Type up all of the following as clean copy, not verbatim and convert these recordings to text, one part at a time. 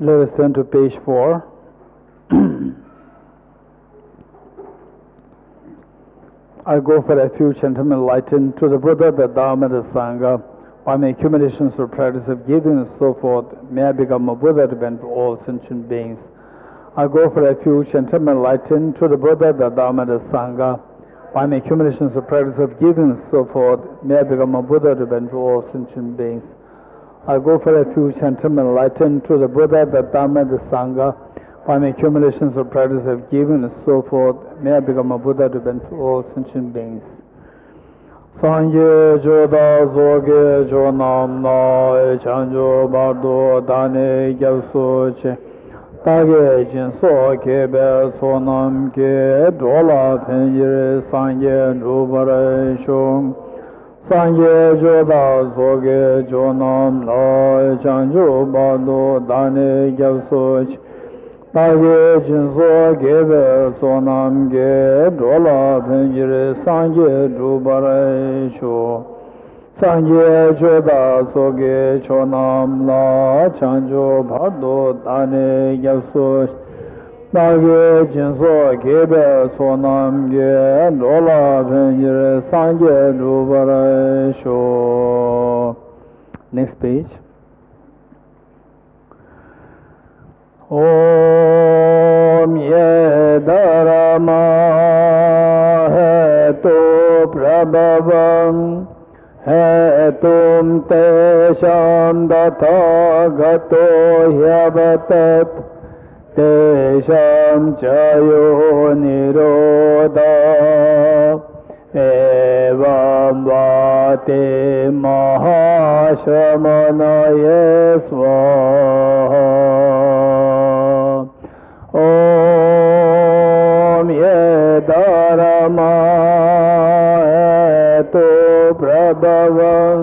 Let us turn to page 4. I go for refuge and am enlightened to the Buddha, the Dharma, the Sangha. By my accumulations or practice of giving and so forth, may I become a Buddha to benefit all sentient beings. I go for refuge and am enlightened to the Buddha, the Dharma, the Sangha. By my accumulations or practice of giving and so forth, may I become a Buddha to benefit all sentient beings. I go for refuge and am enlightened to the Buddha, the Dhamma, the Sangha. By my accumulations or practice of giving and so forth, may I become a Buddha to benefit all sentient beings. Sangye joda zoge jonam na chanjo bardo dane gyavso che tage jinso kebe sonam ke dola penjire sangye rubare shung. Sangye joda zoge jonam na chanjo bardo dane gyavso che tage jinso kebe sonam ke dola penjire sangye rubare shung. Sangye joda soge chonam la chanjo bardo dane gyavso tage jinso kebe sonam ke dola penjire sangye rubare shung. Next page. Om ye dharma hetu prabhavam hetum tesham dathagato hyavatat tesham chayo nirodha evam vate mahashamanaye svaha. Om ye dharma hetu prabhavam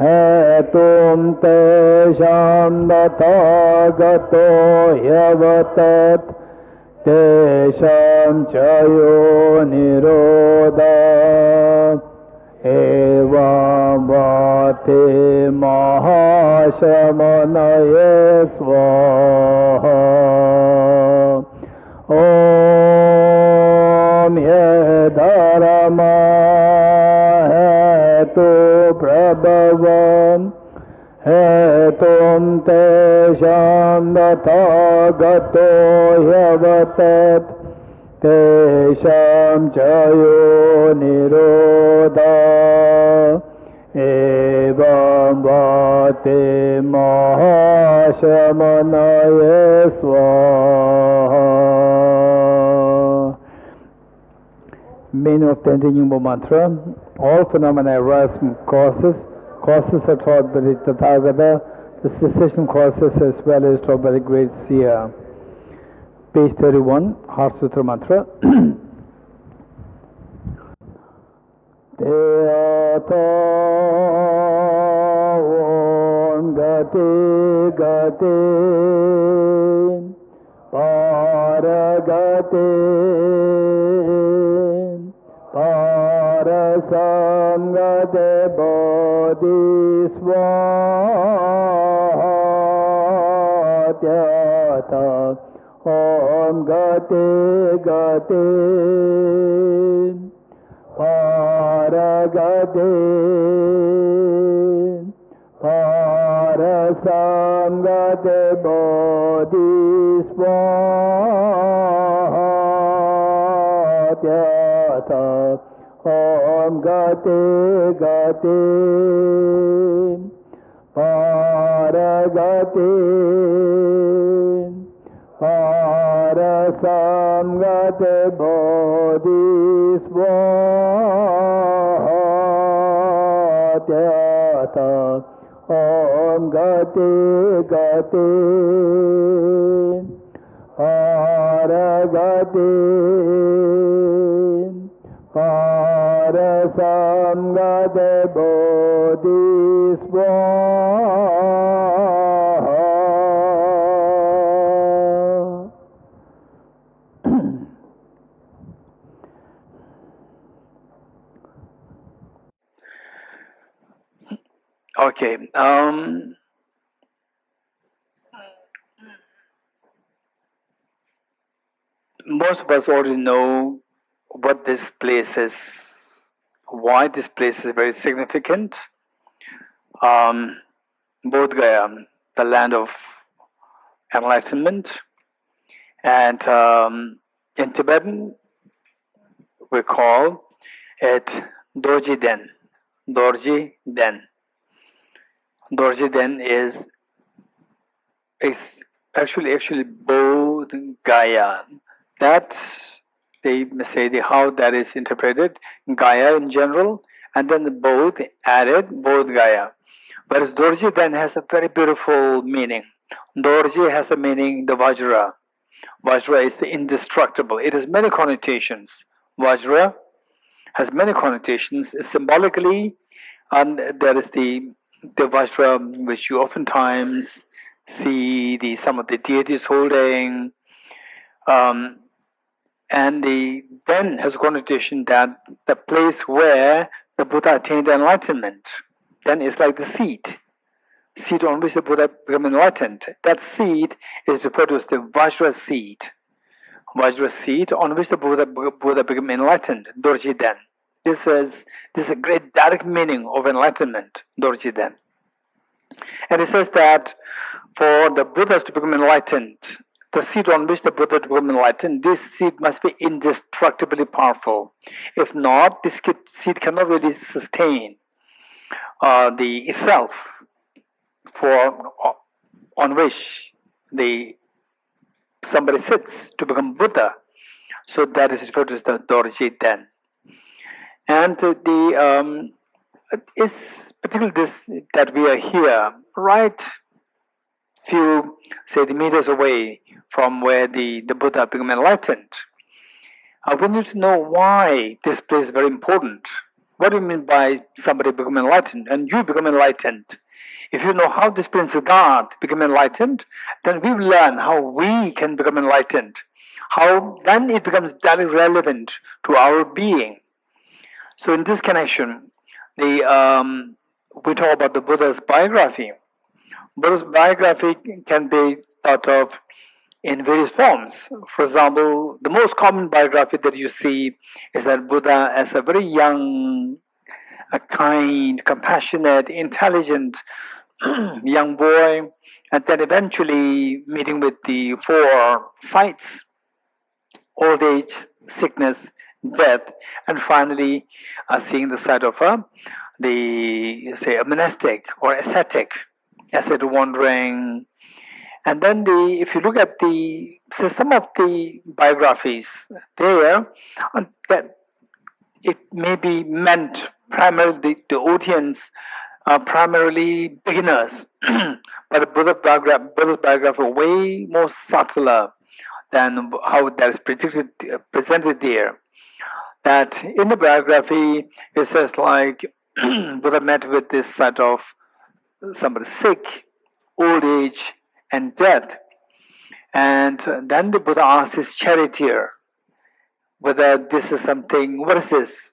hetum tesham dathagato hyavatat tesham chayo nirodha evam vate mahashamanaye svaha. Om ye dharma hetu prabhavam hetum tesham dathagato hyavatat tesham chayo nirodha evam vate mahashamanaye svaha. Meaning of the Nyingpo mantra: all phenomena arise from causes. Causes are taught by the Tathagata. The cessation causes as well as taught by the great seer. Page 31, Heart Sutra mantra. Teata om gati gati paragati parasamgate bodhisvaha tyata om gati gati paragati parasamgate bodhisvaha tyata om gati gati paragati parasamgate bodhisvaha tyata om gati gati paragati parasamgate bodhisvaha. Okay. most of us already know what this place is, why this place is very significant. Bodh Gaya, the land of enlightenment, and in Tibetan we call it Dorji Den. Dorji Den. Dorji Den is actually Bodh Gaya. That's they say how that is interpreted. Gaya in general, and then the Bodh added Bodh Gaya. Whereas Dorji then has a very beautiful meaning. Dorji has a meaning, the Vajra. Vajra is the indestructible. It has many connotations. Vajra has many connotations. Symbolically, and there is the Vajra which you oftentimes see some of the deities holding, and the then has a connotation that the place where the Buddha attained enlightenment. Then it's like the seed on which the Buddha became enlightened. That seed is referred to as the Vajra seed. Vajra seed on which the Buddha became enlightened, Dorji Den. This is a great direct meaning of enlightenment, Dorji Den. And it says that for the Buddhas to become enlightened, the seed on which the Buddha to become enlightened, this seed must be indestructibly powerful. If not, this seed cannot really sustain the itself on which somebody sits to become Buddha. So that is referred to as the Dorji Den. And it's particularly this that we are here, right few, say, the meters away from where the Buddha became enlightened. We need to know why this place is very important. What do you mean by somebody become enlightened and you become enlightened? If you know how this Prince Siddhartha became enlightened, then we will learn how we can become enlightened. How then it becomes directly relevant to our being. So in this connection, we talk about the Buddha's biography. Buddha's biography can be thought of in various forms. For example, the most common biography that you see is that Buddha as a very young, a kind, compassionate, intelligent young boy, and then eventually meeting with the four sights: old age, sickness, death, and finally seeing the side of a monastic or ascetic wandering. And then if you look at some of the biographies there, that it may be meant primarily the audience are primarily beginners, but the Buddha's biography are way more subtler than how that is presented there. That in the biography it says like Buddha met with this sort of somebody sick, old age, and death. And then the Buddha asked his charioteer whether this is something, what is this?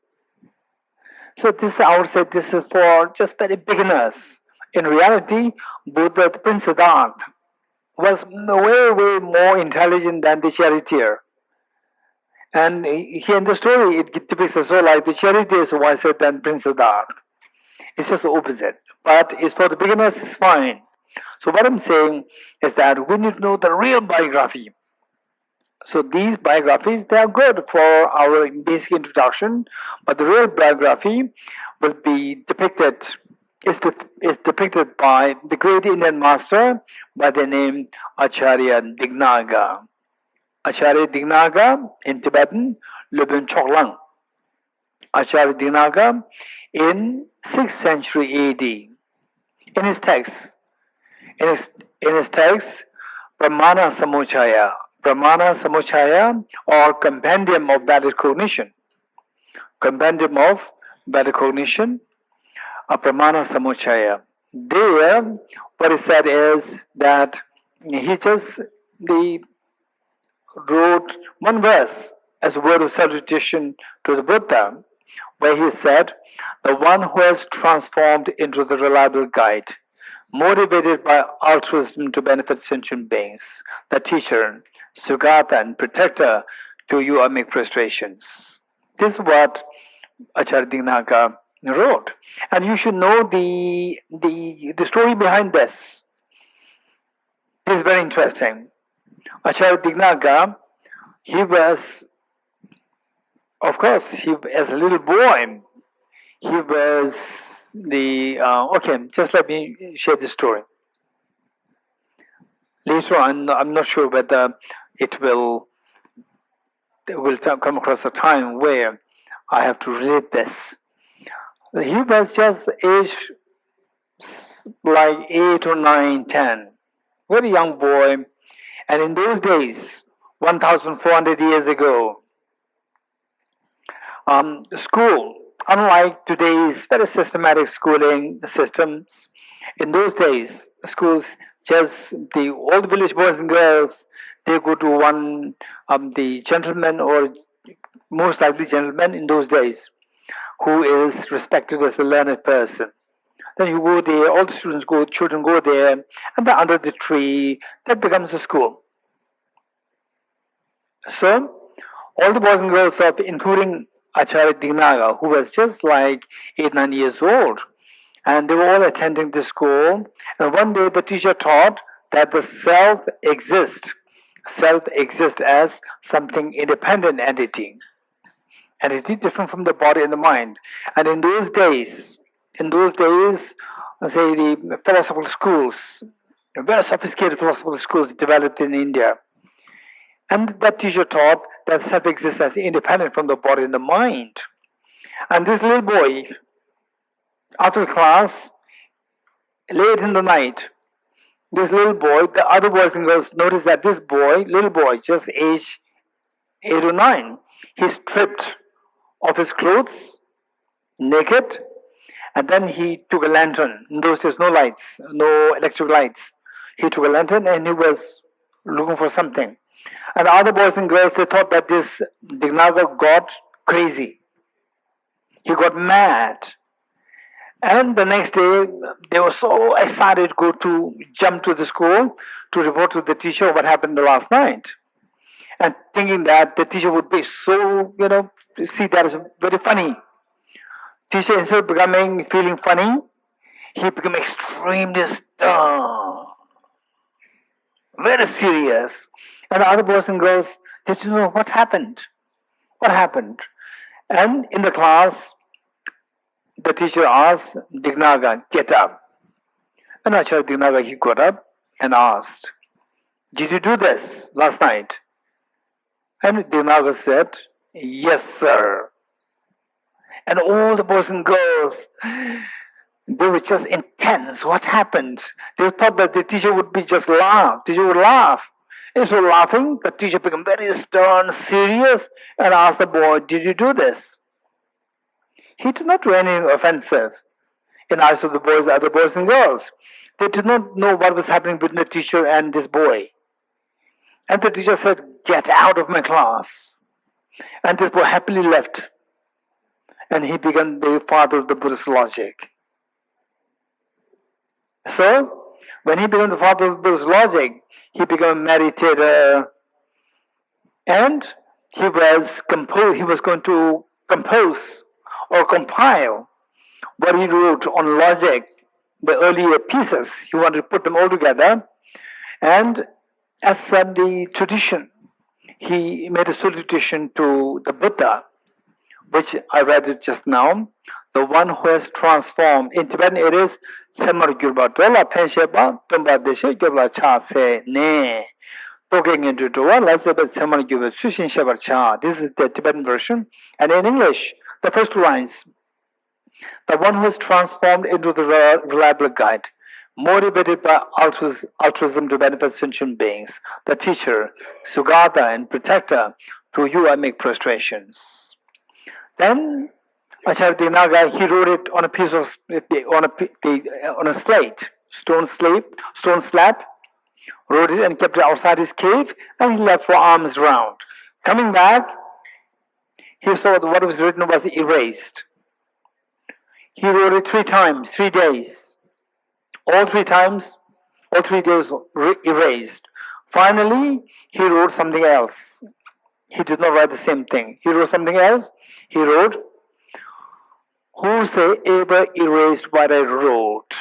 So this, I would say, this is for just very beginners. In reality, Buddha, the Prince Siddhartha, was way more intelligent than the charioteer. And here in the story, it depicts as so like the charioteer is wiser than Prince Siddhartha. It's just the opposite. But it's for the beginners, it's fine. So what I'm saying is that we need to know the real biography. So these biographies, they are good for our basic introduction, but the real biography will be depicted, is depicted by the great Indian master by the name Acharya Dignaga. Acharya Dignaga in Tibetan, Lubin Choklang. Acharya Dignaga in 6th century AD. In his text, Pramana Samuchaya or Compendium of Valid Cognition. Compendium of Valid Cognition, Pramana Samuchaya. There, what he said is that he just wrote one verse as a word of salutation to the Buddha, where he said, "The one who has transformed into the reliable guide, motivated by altruism to benefit sentient beings, the teacher, Sugata, and protector to you I make prostrations. This is what Acharya Dignaga wrote. And you should know the story behind this. This is very interesting. Acharya Dignaga, he was, of course, as a little boy, he was okay, just let me share the story. Later on, I'm not sure whether it will come across a time where I have to relate this. He was just aged like 8 or 9, 10, very young boy. And in those days, 1,400 years ago, school, unlike today's very systematic schooling systems, in those days, schools just all the village boys and girls, they go to one the gentleman, or most likely gentleman in those days, who is respected as a learned person. Then you go there, all the children go there, and they're under the tree. That becomes a school. So all the boys and girls of, including Acharya Dignaga, who was just like 8, 9 years old, and they were all attending the school. And one day the teacher taught that the self exists as something independent entity different from the body and the mind. And in those days, say the philosophical schools, very sophisticated philosophical schools developed in India. And that teacher taught that self exists as independent from the body and the mind. And this little boy, after class, late in the night, this little boy, the other boys and girls noticed that this little boy, just age 8 or 9, he stripped off his clothes, naked, and then he took a lantern. In those days, no lights, no electric lights. He took a lantern and he was looking for something. And the other boys and girls, they thought that this Dignaga got crazy. He got mad. And the next day, they were so excited to jump to the school to report to the teacher what happened the last night. And thinking that the teacher would be so, see that as very funny. Teacher, instead of feeling funny, he became extremely stern, very serious. And the other boys and girls, they didn't know what happened. What happened? And in the class, the teacher asked Dignaga, get up. And Acharya Dignaga, he got up and asked, did you do this last night? And Dignaga said, yes, sir. And all the boys and girls, they were just intense. What happened? They thought that the teacher would just laugh. Teacher would laugh. Instead of laughing, the teacher became very stern, serious, and asked the boy, did you do this? He did not do anything offensive in the eyes of the other boys and girls. They did not know what was happening between the teacher and this boy. And the teacher said, get out of my class. And this boy happily left. And he became the father of the Buddhist logic. So, when he became the father of Buddhist logic, he became a meditator, and he was going to compose or compile what he wrote on logic, the earlier pieces. He wanted to put them all together, and as said the tradition, he made a salutation to the Buddha, which I read it just now, the one who has transformed. In Tibetan it is Semar Gyurba Dola Pensheba Tumba Deshe Gyurba Cha Se Ne Toking into Doa Lazabet Semar Gyurba Sushin Shebar Cha. This is the Tibetan version. And in English, the first 2 lines, the one who is transformed into the reliable guide, motivated by altruism to benefit sentient beings, the teacher, Sugata and protector, to you I make prostrations. Then Acharya Dignaga, he wrote it on a piece of on a slate, stone slab, wrote it and kept it outside his cave, and he left for alms round. Coming back, he saw that what was written was erased. He wrote it 3 times, 3 days. All 3 times, all 3 days erased. Finally, he wrote something else. He did not write the same thing. He wrote something else. He wrote, whosoever erased what I wrote,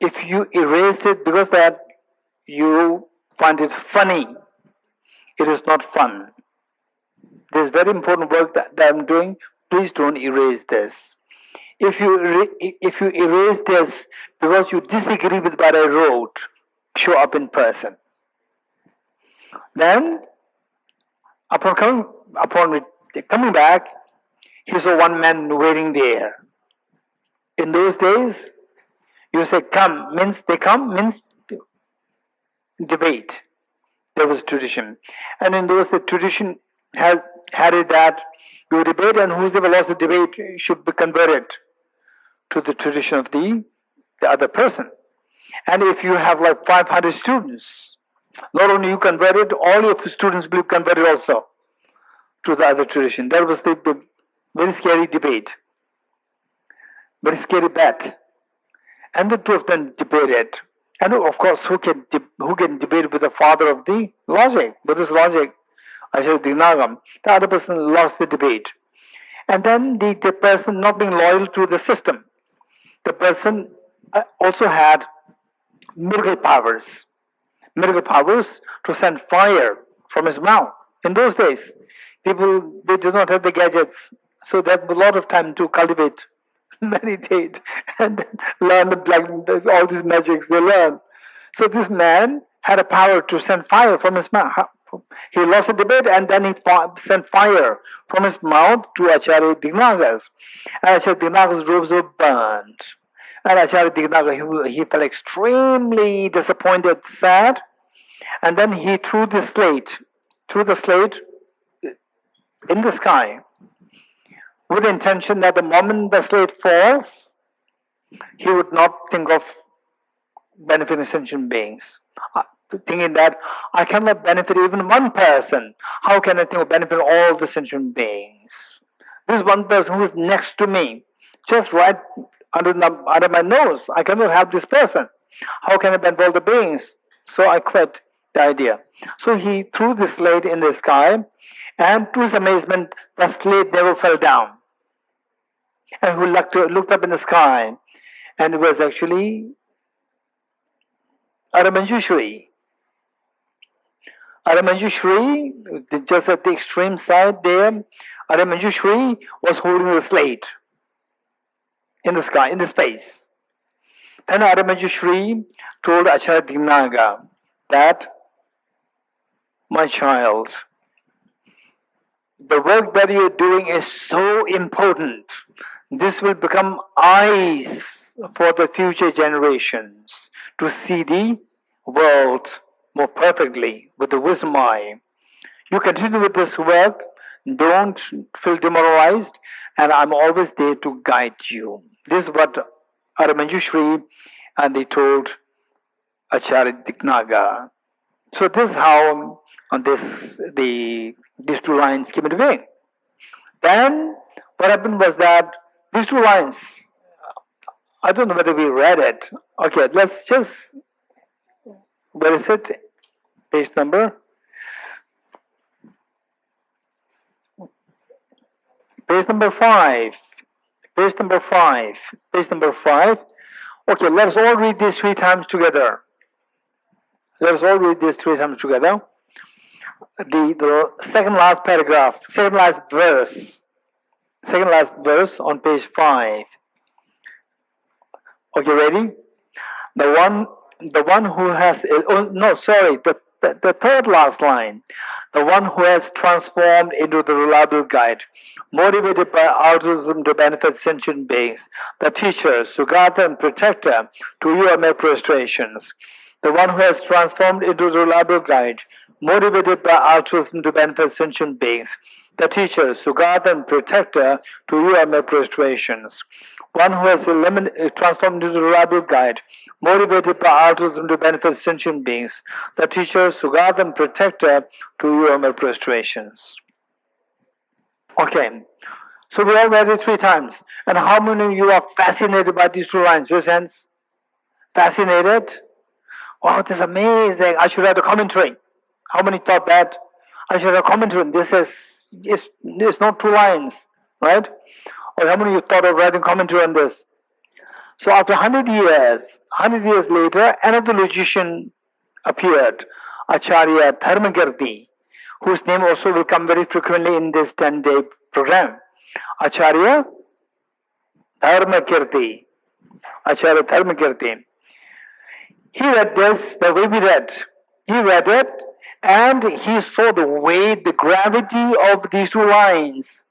if you erased it because that you find it funny, it is not fun. This is very important work that I'm doing. Please don't erase this. If you erase this because you disagree with what I wrote, show up in person. Then, upon coming back, he saw one man waiting there. In those days, you say come means they come means debate. There was tradition, and in those the tradition has had it that you debate, and whoever lost the debate should be converted to the tradition of the other person. And if you have like 500 students, not only you converted, all your students will be converted also to the other tradition. That was the very scary debate, very scary bet. And the two of them debated. And of course, who can debate with the father of the logic, Buddhist logic, Dinagam? The other person lost the debate. And then the person not being loyal to the system, the person also had miracle powers to send fire from his mouth. In those days, people, they did not have the gadgets, so they had a lot of time to cultivate, meditate, and learn all these magics they learn. So this man had a power to send fire from his mouth. He lost a debate, and then he sent fire from his mouth to Acharya Dignaga's. And Acharya Dignaga's robes were burned. And Acharya Dignaga, he felt extremely disappointed, sad. And then he threw the slate in the sky with the intention that the moment the slate falls, he would not think of benefiting sentient beings. Thinking that I cannot benefit even one person. How can I think of benefiting all the sentient beings? This one person who is next to me, just right under my nose, I cannot help this person. How can I benefit all the beings? So I quit the idea. So he threw the slate in the sky, and to his amazement, the slate never fell down. And he looked up in the sky, and it was actually Aramanjushri. Aramanjushri, just at the extreme side there, Aramanjushri was holding the slate in the sky, in the space. Then Aramanjushri told Acharya Dignaga that, my child, the work that you are doing is so important. This will become eyes for the future generations to see the world more perfectly with the wisdom eye. You continue with this work, don't feel demoralized, and I'm always there to guide you. This is what Aramanjushri and they told Acharya Dignaga. So this is how these two lines came into being. Then what happened was that these two lines, I don't know whether we read it. Okay, let's just, where is it? Page number 5. Page number 5. Okay, let us all read these 3 times together. The second last paragraph, second last verse on page 5. Okay, ready? The one who has, the third last line. The one who has transformed into the reliable guide, motivated by altruism to benefit sentient beings, the teacher, Sugata and protector, to you are my prostrations. The one who has transformed into the reliable guide, motivated by altruism to benefit sentient beings, the teacher, Sugata and protector, to you are my prostrations. One who has transformed into the reliable guide, motivated by altruism to benefit sentient beings, the teacher, Sugata and protector, to you are my prostrations. Okay, so we all read it 3 times. And how many of you are fascinated by these 2 lines? Raise hands. Fascinated? Wow, this is amazing. I should write a commentary. How many thought that? I should have commented. This is not 2 lines, right? Or how many of you thought of writing commentary on this? So after 100 years later, another logician appeared, Acharya Dharmakirti, whose name also will come very frequently in this 10-day program. Acharya Dharmakirti. Acharya Dharmakirti. He read this the way we read. He read it and he saw the weight, the gravity of these 2 lines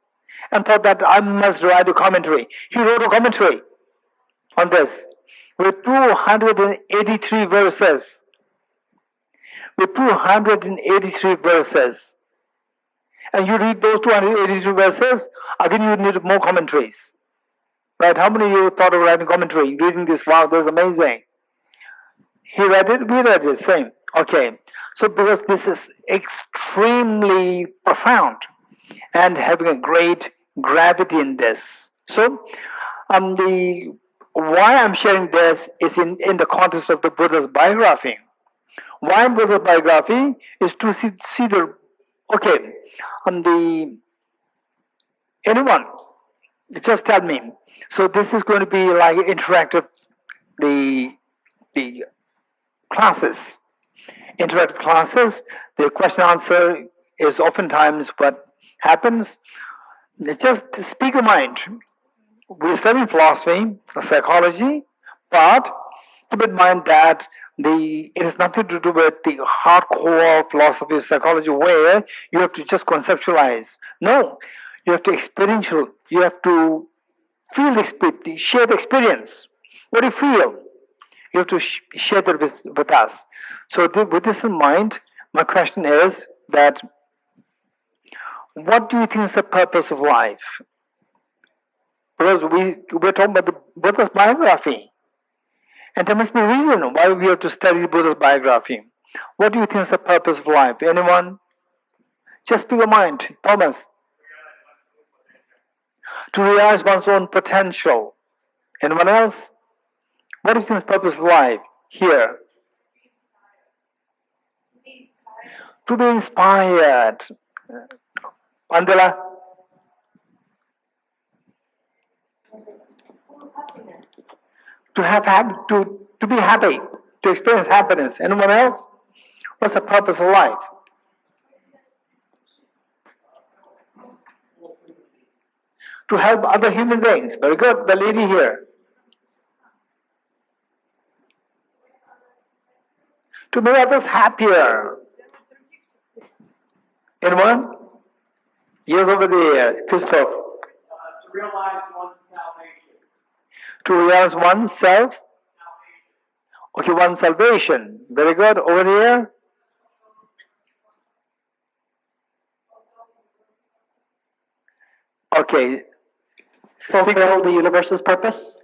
and thought that I must write a commentary. He wrote a commentary on this with 283 verses. With 283 verses. And you read those 283 verses, again you need more commentaries. Right? How many of you thought of writing commentary, reading this? Wow, that's amazing. He read it, we read it, same. Okay. So because this is extremely profound and having a great gravity in this. So why I'm sharing this is in the context of the Buddha's biography. Why Buddha's biography is to see the, okay, anyone, just tell me. So this is going to be like interactive, the classes. Interactive classes, the question answer is oftentimes what happens. Just speak your mind. We're studying philosophy, psychology, but keep in mind that it has nothing to do with the hardcore philosophy, psychology, where you have to just conceptualize. No, you have to experiential. You have to feel the experience, share the experience. What do you feel? You have to share that with us. So with this in mind, my question is that what do you think is the purpose of life? Because we're talking about the Buddha's biography. And there must be a reason why we have to study Buddha's biography. What do you think is the purpose of life? Anyone? Just speak your mind. Thomas. To realize one's own potential. Anyone else? What do you think is the purpose of life? Here. To be inspired. Mandela. To be happy, to experience happiness. Anyone else? What's the purpose of life? To help other human beings. Very good. The lady here. To make others happier. Anyone? Yes, over there. Christoph. To realize one's salvation. To realize one's self? Okay, one's salvation. Very good. Over here. Okay. Fulfill the universe's purpose.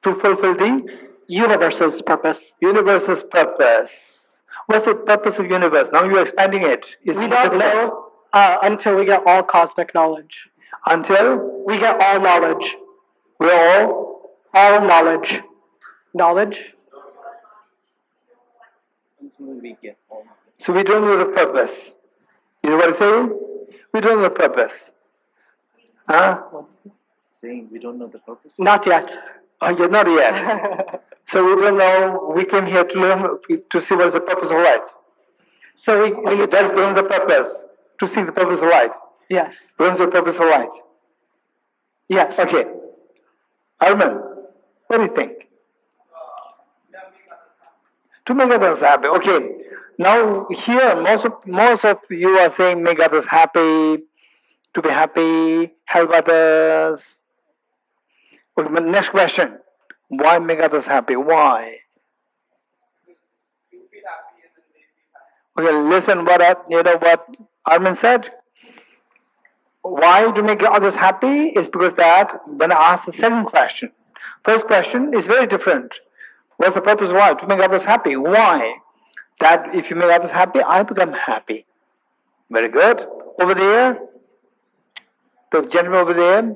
To fulfill the Universe's purpose. universe's purpose. What's the purpose of universe? Now you're expanding it. We don't know until we get all cosmic knowledge. Until We get all knowledge. we're all knowledge. Knowledge? Until we get all. So we don't know the purpose. You know what I'm saying? We don't know the purpose. Huh? Saying we don't know the purpose? Not yet. Oh, yeah, not yet. So we don't know. We came here to learn, to see what's the purpose of life. So Okay, that's becomes the purpose. To see the purpose of life. yes. Becomes the purpose of life. Yes. Okay. Arman, what do you think? To make others happy. Okay. Now here, most of you are saying make others happy, to be happy, help others. Okay, my next question. Why make others happy? Why? Okay, listen what Armin said. Why to make others happy is because that when I ask the second question, first question is very different. What's the purpose of life? To make others happy. Why? That if you make others happy, I become happy. Very good. Over there, the gentleman over there,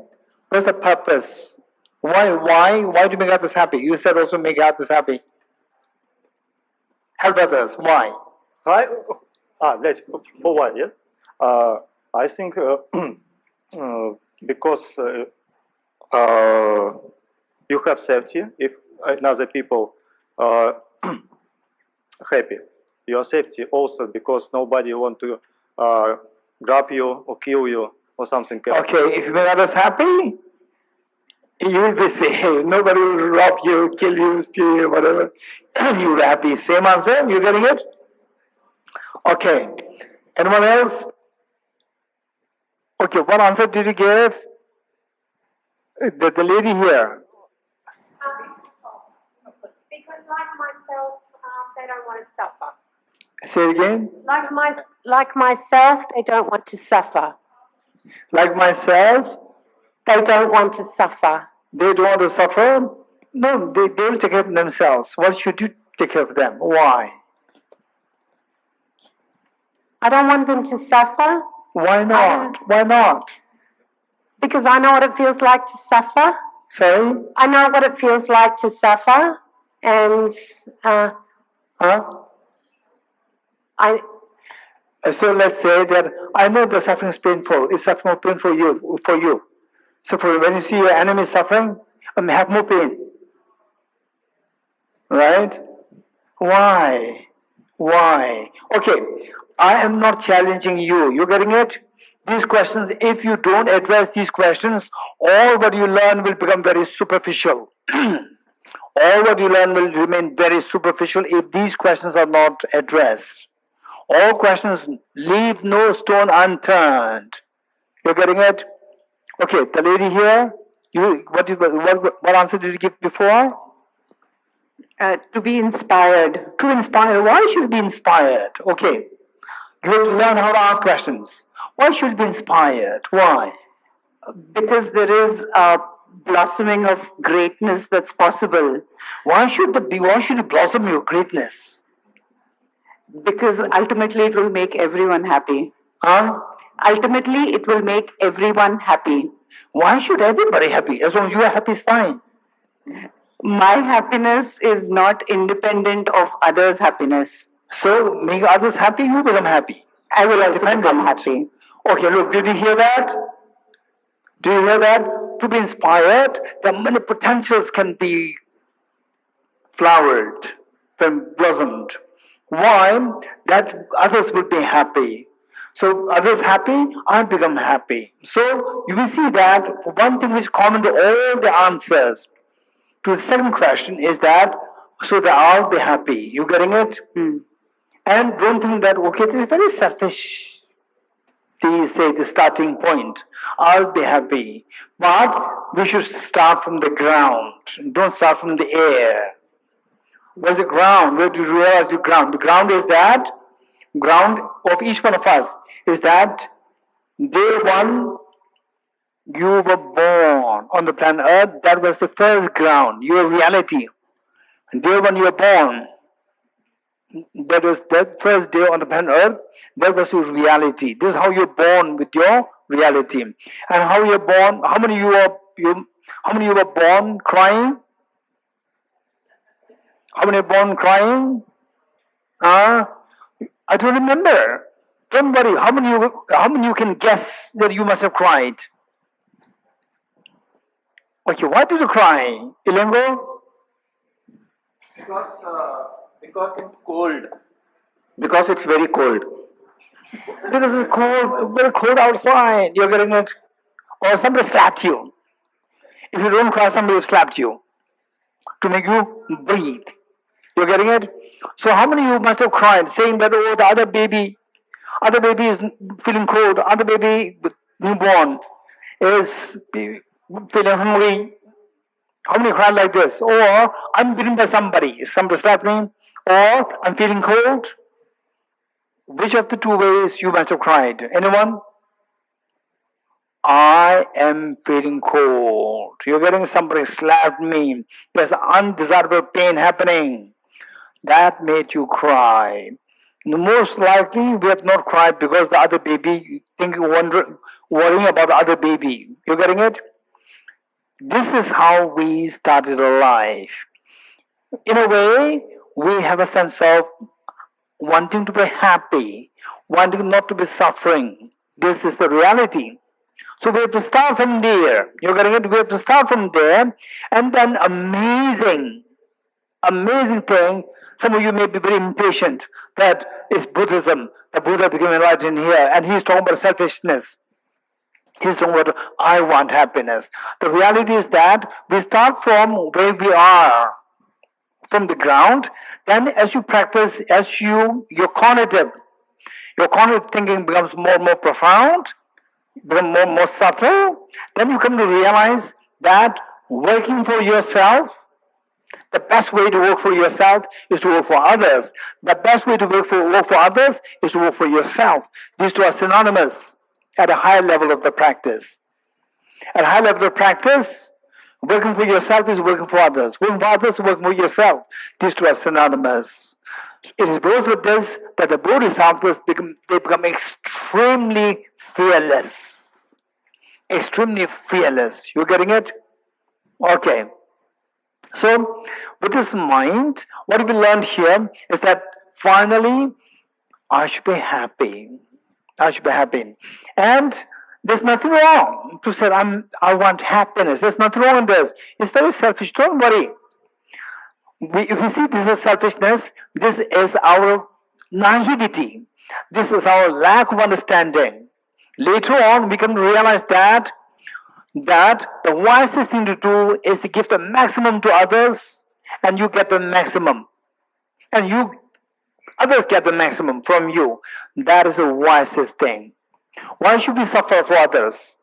what's the purpose? Why to make others happy? You said also make others happy. Help others. Why? Let's for one, yeah. I think because you have safety if another people are happy. Your safety also because nobody want to grab you or kill you or something else. Okay, if you make others happy, you will be safe. Nobody will rob you, kill you, steal you, whatever. You will be happy. Same answer? You getting it? Okay. Anyone else? Okay, what answer did you give? The lady here. Because like myself, they don't want to suffer. Say it again. Like myself, they don't want to suffer. Like myself, They don't want to suffer. they don't want to suffer. No, they will take care of themselves. What should you take care of them? Why? I don't want them to suffer Why not? Why not? because I know what it feels like to suffer. Sorry? I know what it feels like to suffer, and Huh? So let's say that I know the suffering is painful. It's suffering pain for you. So when you see your enemy suffering, have more pain. Right? Why? Why? Okay, I am not challenging you. You getting it? These questions, if you don't address these questions, all what you learn will become very superficial. All what you learn will remain very superficial if these questions are not addressed. All questions leave no stone unturned. You're getting it? Okay, the lady here, what answer did you give before? to be inspired. To inspire. Why should you be inspired? Okay. You have to learn how to ask questions. Why should you be inspired? Why? Because there is a blossoming of greatness that's possible. Why should you blossom your greatness? Because ultimately it will make everyone happy. Huh? Ultimately it will make everyone happy. Why should everybody happy? As long as you are happy is fine. My happiness is not independent of others' happiness. So make others happy, you become happy. I will also Dependent. become happy. Okay, look, did you hear that? Do you hear that? To be inspired, there are many potentials can be flowered, can blossomed. Why? That others will be happy. So others happy, I become happy. So you will see that one thing which is common to all the answers to the second question is that so that I'll be happy. You getting it? And don't think that okay, this is very selfish. They say the starting point. I'll be happy. But we should start from the ground. Don't start from the air. What's the ground? Where do you realize the ground? The ground is that, ground of each one of us is that day one you were born on the planet Earth. That was the first ground, your reality. Day one you were born. That was that first day on the planet Earth. That was your reality. This is how you're born with your reality. And how you're born. How many you were born crying? How many were born crying? I don't remember. Don't worry. How many you can guess that you must have cried? Okay, why did you cry, Ilengo? Because it's cold. Because it's very cold. Because it's cold, very cold outside. You're getting it? Or somebody slapped you. If you don't cry, somebody slapped you to make you breathe. You're getting it? So how many of you must have cried saying that, oh, the other baby is feeling cold, other baby newborn is feeling hungry. How many cried like this? Or I'm beaten by somebody slapped me, or I'm feeling cold. Which of the two ways you must have cried? Anyone? I am feeling cold. You're getting somebody slapped me. There's undesirable pain happening. That made you cry. Most likely we have not cried because the other baby worrying about the other baby. You're getting it? This is how we started our life. In a way, we have a sense of wanting to be happy. wanting not to be suffering. This is the reality. So we have to start from there. You're getting it? We have to start from there, and then amazing thing. Some of you may be very impatient that it's Buddhism. The Buddha became enlightened here, and he's talking about selfishness. He's talking about I want happiness. The reality is that we start from where we are, from the ground. Then, as you practice, your cognitive thinking becomes more and more profound, become more and more subtle. Then you come to realize that working for yourself, the best way to work for yourself is to work for others. The best way to work for others is to work for yourself. These two are synonymous at a higher level of the practice. At a high level of practice, working for yourself is working for others. Working for others is working for yourself. These two are synonymous. It is because of this that the Bodhisattvas become extremely fearless. Extremely fearless. You getting it? Okay. So, with this mind, what we learned here is that finally, I should be happy. I should be happy. And there's nothing wrong to say, I want happiness. There's nothing wrong in this. It's very selfish. Don't worry. If we see this as selfishness, this is our naivety. This is our lack of understanding. Later on, we can realize that the wisest thing to do is to give the maximum to others, and you get the maximum. And others get the maximum from you. That is the wisest thing. Why should we suffer for others?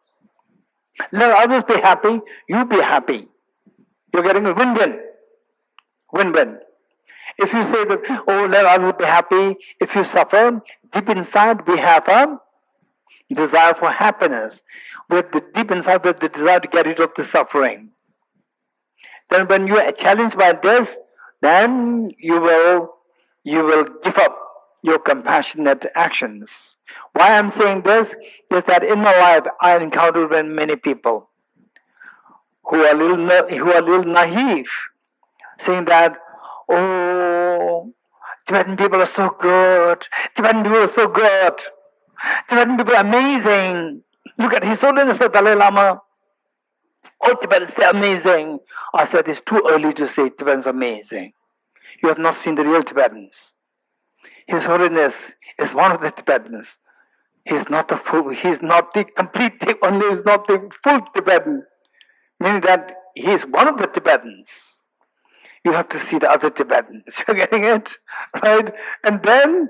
Let others be happy, you be happy. You're getting a win-win. Win-win. If you say that, oh, let others be happy, if you suffer, deep inside we have a desire for happiness. Deep inside we have the desire to get rid of the suffering. Then when you are challenged by this, then you will give up your compassionate actions. Why I'm saying this is that in my life I encountered many people who are a little naive, saying that, oh, Tibetan people are so good. Tibetan people are so good. Tibetan people are amazing. Look at His Holiness the Dalai Lama. Oh, Tibetans, they're amazing. I said it's too early to say Tibetans are amazing. You have not seen the real Tibetans. His Holiness is one of the Tibetans. He's not the complete, only he's not the full Tibetan. Meaning that he is one of the Tibetans. You have to see the other Tibetans. You're getting it? Right? And then,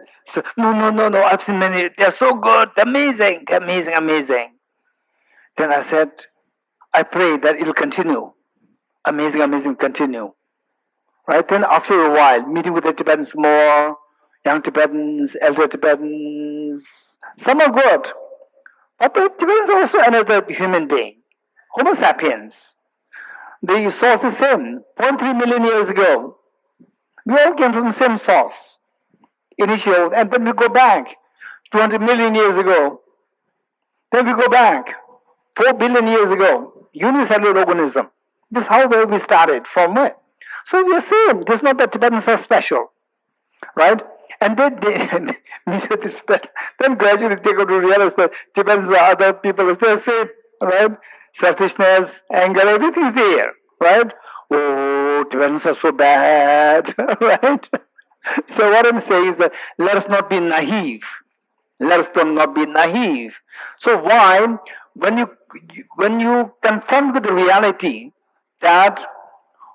no, I've seen many. They're so good, they're amazing. Then I said, I pray that it will continue. Amazing, continue. Right? Then after a while, meeting with the Tibetans more, young Tibetans, elder Tibetans, some are good. But the Tibetans are also another human being. Homo sapiens. The source is same. 0.3 million years ago. We all came from the same source. Initial, and then we go back 200 million years ago. Then we go back 4 billion years ago. Unicellular organism. This is how we started. From where? So we are same. It's not that Tibetans are special. Right? And then then gradually they go to realize that Tibetans are other people. They're same. Right? Selfishness, anger, everything's there. Right? Oh, Tibetans are so bad. Right? So what I'm saying is that let us not be naive. Let us not be naive. So why, when you confront with the reality that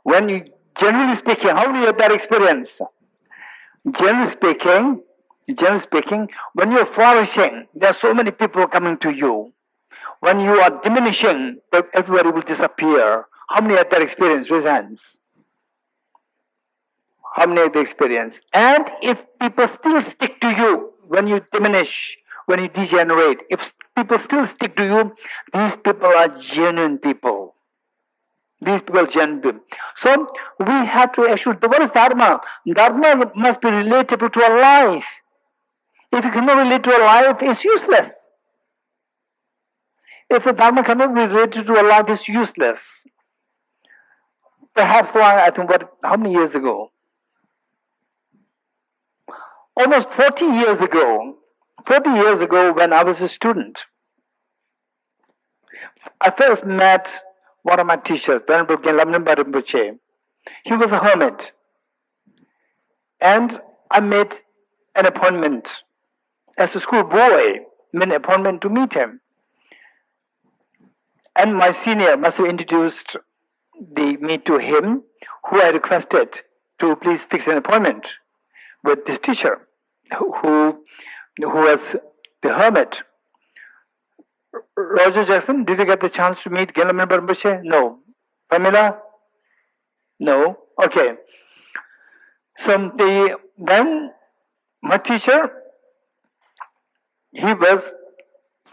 when you, generally speaking, how do you have that experience? Generally speaking, when you're flourishing, there are so many people coming to you. When you are diminishing, everybody will disappear. How many had that experience? Raise hands. How many had the experience? And if people still stick to you when you diminish, when you degenerate, if people still stick to you, these people are genuine people. These people are genuine people. So we have to actually, what is Dharma? Dharma must be relatable to a life. If you cannot relate to a life, it's useless. If the Dharma cannot be related to a life, it's useless. Perhaps, I think, how many years ago? Almost 40 years ago, 40 years ago, when I was a student, I first met one of my teachers, Venerable Rinpoche. He was a hermit. And I made an appointment as a schoolboy, made an appointment to meet him. And my senior must have introduced me to him, who I requested to please fix an appointment with this teacher, who was the hermit. Roger Jackson, did you get the chance to meet Genlam Rinpoche? No. Pamela? No. Okay. So then my teacher, he was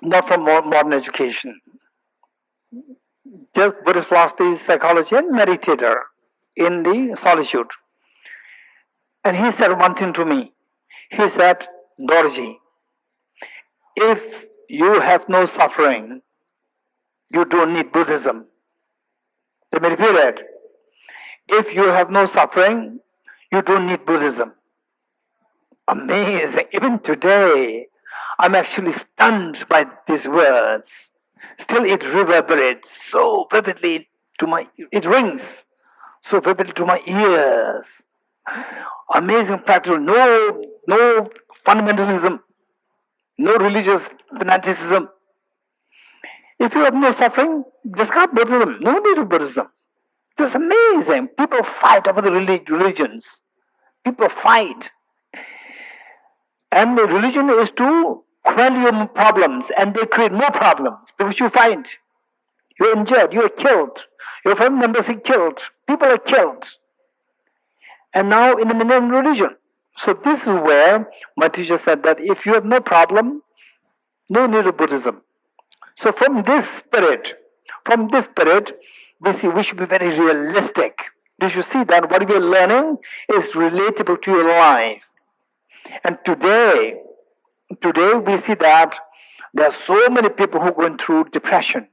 not from modern education, just Buddhist philosophy, psychology, and meditator in the solitude. And he said one thing to me. He said, Dorji, if you have no suffering, you don't need Buddhism. Let me repeat it. If you have no suffering, you don't need Buddhism. Amazing. Even today, I'm actually stunned by these words. Still it reverberates so vividly it rings so vividly to my ears. Amazing practical, no fundamentalism, no religious fanaticism. If you have no suffering, discard Buddhism. No need of Buddhism. This is amazing. People fight over the religions. People fight. And the religion is to quell your problems, and they create more problems because you fight. You're injured, you're killed. Your family members are killed. People are killed. And now in the Indian religion. So this is where my teacher said that if you have no problem, no need of Buddhism. So from this spirit, we see we should be very realistic. You should see that what we are learning is relatable to your life. And today we see that there are so many people who are going through depression,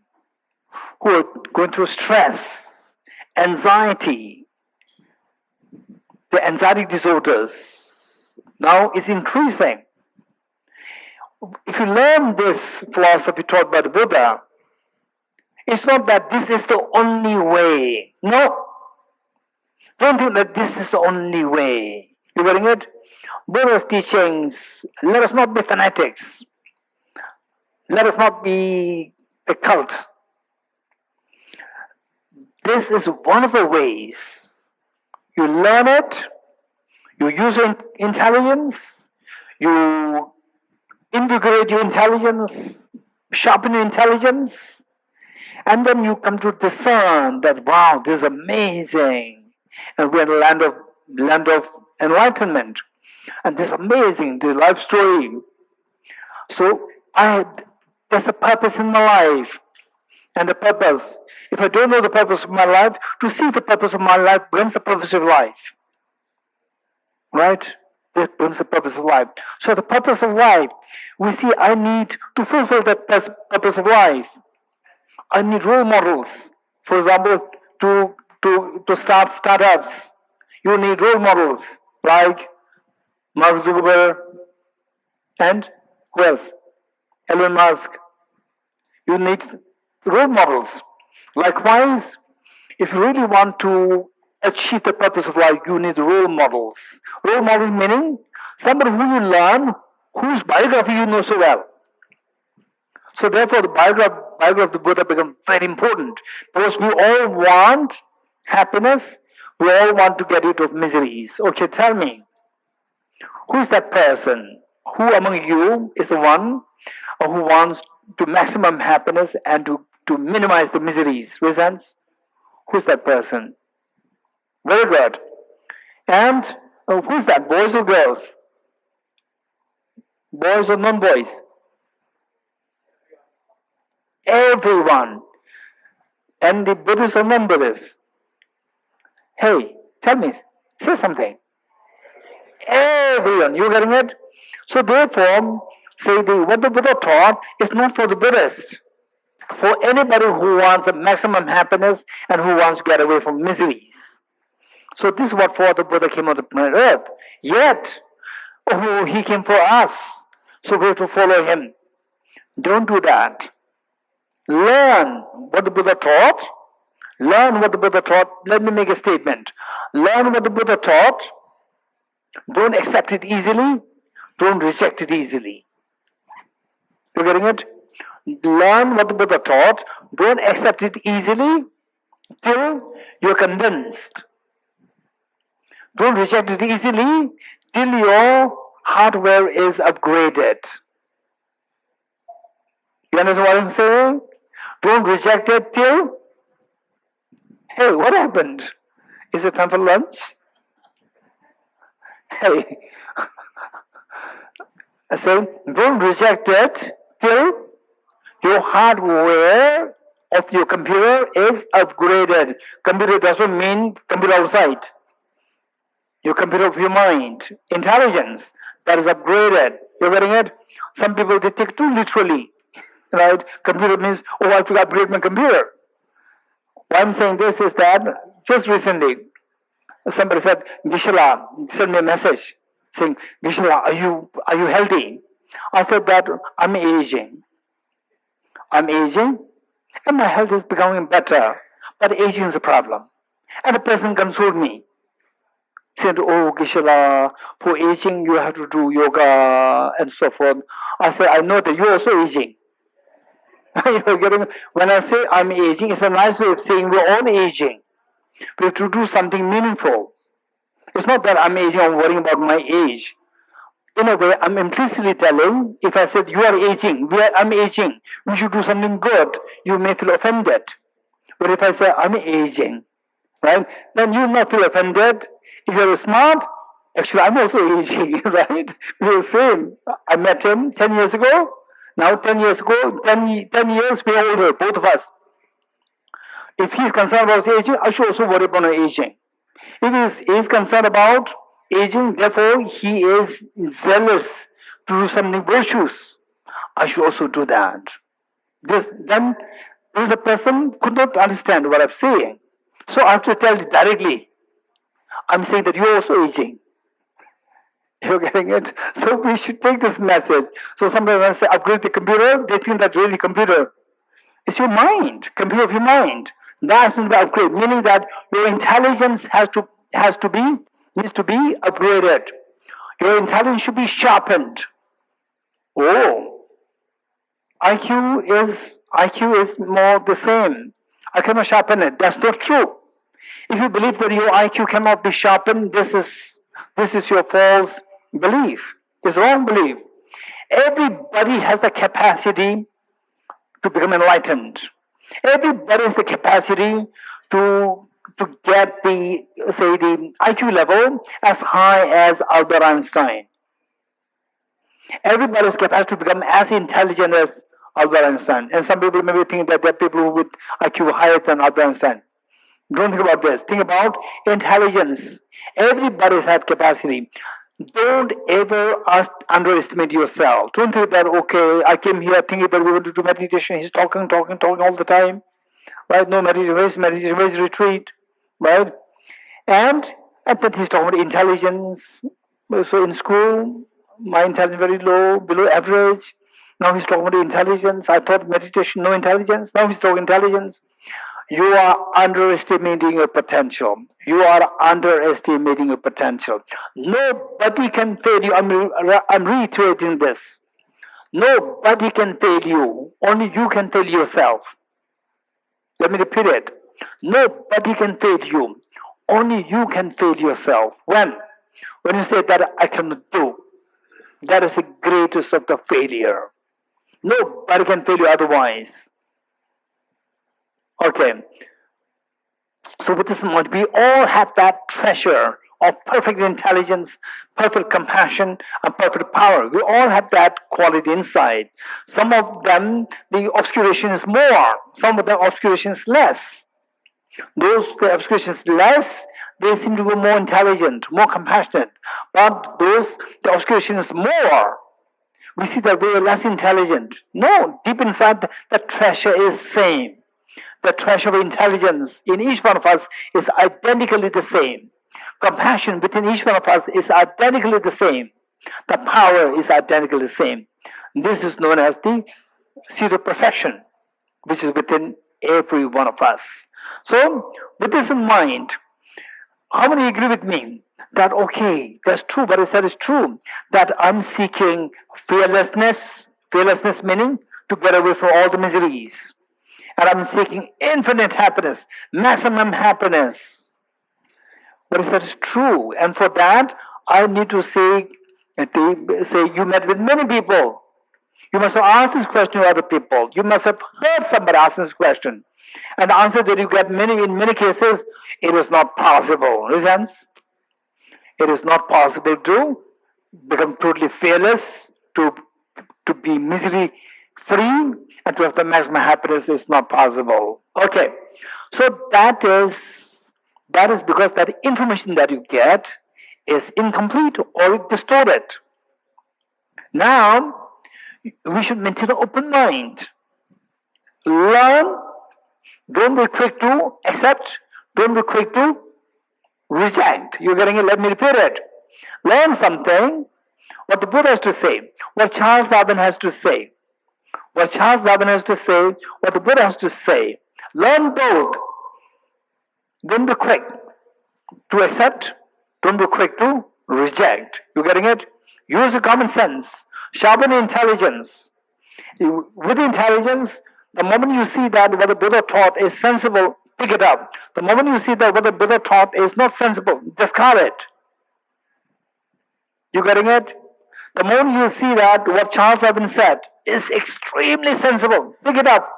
who are going through stress, anxiety. The anxiety disorders now is increasing. If you learn this philosophy taught by the Buddha, it's not that this is the only way. No. Don't think that this is the only way. You getting it? Buddha's teachings, let us not be fanatics. Let us not be a cult. This is one of the ways. You learn it, you use your intelligence, you invigorate your intelligence, sharpen your intelligence, and then you come to discern that, wow, this is amazing. And we're in the land of enlightenment. And this is amazing, the life story. So there's a purpose in my life. And the purpose, if I don't know the purpose of my life, to see the purpose of my life brings the purpose of life. Right? This brings the purpose of life. So the purpose of life, we see I need to fulfill that purpose of life. I need role models. For example, to start startups, you need role models like Mark Zuckerberg and who else? Elon Musk. You need role models. Likewise, if you really want to achieve the purpose of life, you need role models. Role models meaning somebody who you learn, whose biography you know so well. So therefore, the biography of the Buddha becomes very important because we all want happiness. We all want to get rid of miseries. Okay, tell me, who is that person? Who among you is the one who wants to maximum happiness and to minimize the miseries? Raise hands. Who is that person? Very good. And who is that? Boys or girls? Boys or non-boys? Everyone. And the Buddhists or non-Buddhists? Hey, tell me, say something. Everyone, you getting it? So therefore, what the Buddha taught is not for the Buddhists. For anybody who wants a maximum happiness and who wants to get away from miseries. So this is what for the Buddha came on the planet Earth. Yet, he came for us. so we have to follow him. Don't do that. Learn what the Buddha taught. Learn what the Buddha taught. Let me make a statement. Learn what the Buddha taught. Don't accept it easily. Don't reject it easily. You getting it? Learn what the Buddha taught. Don't accept it easily till you're convinced. Don't reject it easily till your hardware is upgraded. You understand what I'm saying? Don't reject it till, hey, what happened? Is it time for lunch? Hey, I say, don't reject it till your hardware of your computer is upgraded. Computer doesn't mean computer outside. Your computer of your mind, intelligence, that is upgraded. You're getting it? Some people, they take too literally. Right? Computer means, oh, I have to upgrade my computer. Why I'm saying this is that just recently, somebody said, Geshe, send me a message saying, Geshe, are you healthy? I said that I'm aging. I'm aging, and my health is becoming better, but aging is a problem. And the person consoled me. Said, oh, Geshe, for aging you have to do yoga and so forth. I said, I know that you're also aging. You're getting, when I say I'm aging, it's a nice way of saying we're all aging. We have to do something meaningful. It's not that I'm aging, I'm worrying about my age. In a way, I'm implicitly telling, if I said you are aging, I'm aging, we should do something good, you may feel offended. But if I say I'm aging, right, then you will not feel offended. If you're smart, actually I'm also aging, right? We're the same. I met him 10 years ago. Now 10 years ago, 10 years we're older, both of us. If he's concerned about aging, I should also worry about aging. If he's concerned about aging, therefore he is zealous to do something virtuous, I should also do that. Then a person could not understand what I'm saying. So I have to tell it directly. I'm saying that you're also aging. You're getting it? So we should take this message. So somebody when I say upgrade the computer, they think that really computer. It's your mind, computer of your mind. That's not the upgrade, meaning that your intelligence needs to be upgraded. Your intelligence should be sharpened. Oh, IQ is more the same. I cannot sharpen it. That's not true. If you believe that your IQ cannot be sharpened, this is your false belief. It's wrong belief. Everybody has the capacity to become enlightened. Everybody has the capacity to get the IQ level as high as Albert Einstein. Everybody has capacity to become as intelligent as Albert Einstein. And some people maybe think that there are people with IQ higher than Albert Einstein. Don't think about this. Think about intelligence. Everybody has that capacity. Don't ever underestimate yourself. Don't think that, okay, I came here thinking that we want to do meditation. He's talking all the time. Right? No meditation, where's retreat? Right? And then he's talking about intelligence. So in school, my intelligence very low, below average. Now he's talking about intelligence. I thought meditation, no intelligence. Now he's talking intelligence. You are underestimating your potential. You are underestimating your potential. Nobody can fail you. I'm reiterating this. Nobody can fail you. Only you can fail yourself. Let me repeat it. Nobody can fail you. Only you can fail yourself. When you say that I cannot do, that is the greatest of the failure. Nobody can fail you otherwise. Okay. So with this mind, we all have that treasure of perfect intelligence, perfect compassion, and perfect power. We all have that quality inside. Some of them, the obscuration is more. Some of them, obscuration is less. Those, the obscuration is less, they seem to be more intelligent, more compassionate. But those, the obscuration is more. We see that we are less intelligent. No, deep inside, the treasure is same. The treasure of intelligence in each one of us is identically the same. Compassion within each one of us is identically the same. The power is identically the same. This is known as the seed of perfection, which is within every one of us. So, with this in mind, how many agree with me that, okay, that's true, what I said is true, that I'm seeking fearlessness, fearlessness meaning to get away from all the miseries, and I'm seeking infinite happiness, maximum happiness. What I said is true, and for that, I need to say, you met with many people. You must have asked this question to other people. You must have heard somebody ask this question. And the answer that you get in many cases, it is not possible. In a sense, it is not possible to become totally fearless, to be misery free, and to have the maximum happiness is not possible. Okay, so that is because that information that you get is incomplete or distorted. Now, we should maintain an open mind. Learn, don't be quick to accept, don't be quick to reject. You're getting it? Let me repeat it. Learn something, what the Buddha has to say, what Charles Darwin has to say, what Charles Darwin has to say, what the Buddha has to say. Learn both. Don't be quick to accept, don't be quick to reject. You getting it? Use your common sense, sharpen intelligence. With intelligence, the moment you see that what the Buddha taught is sensible, pick it up. The moment you see that what the Buddha taught is not sensible, discard it. You getting it? The moment you see that what Charles Darwin said is extremely sensible, pick it up.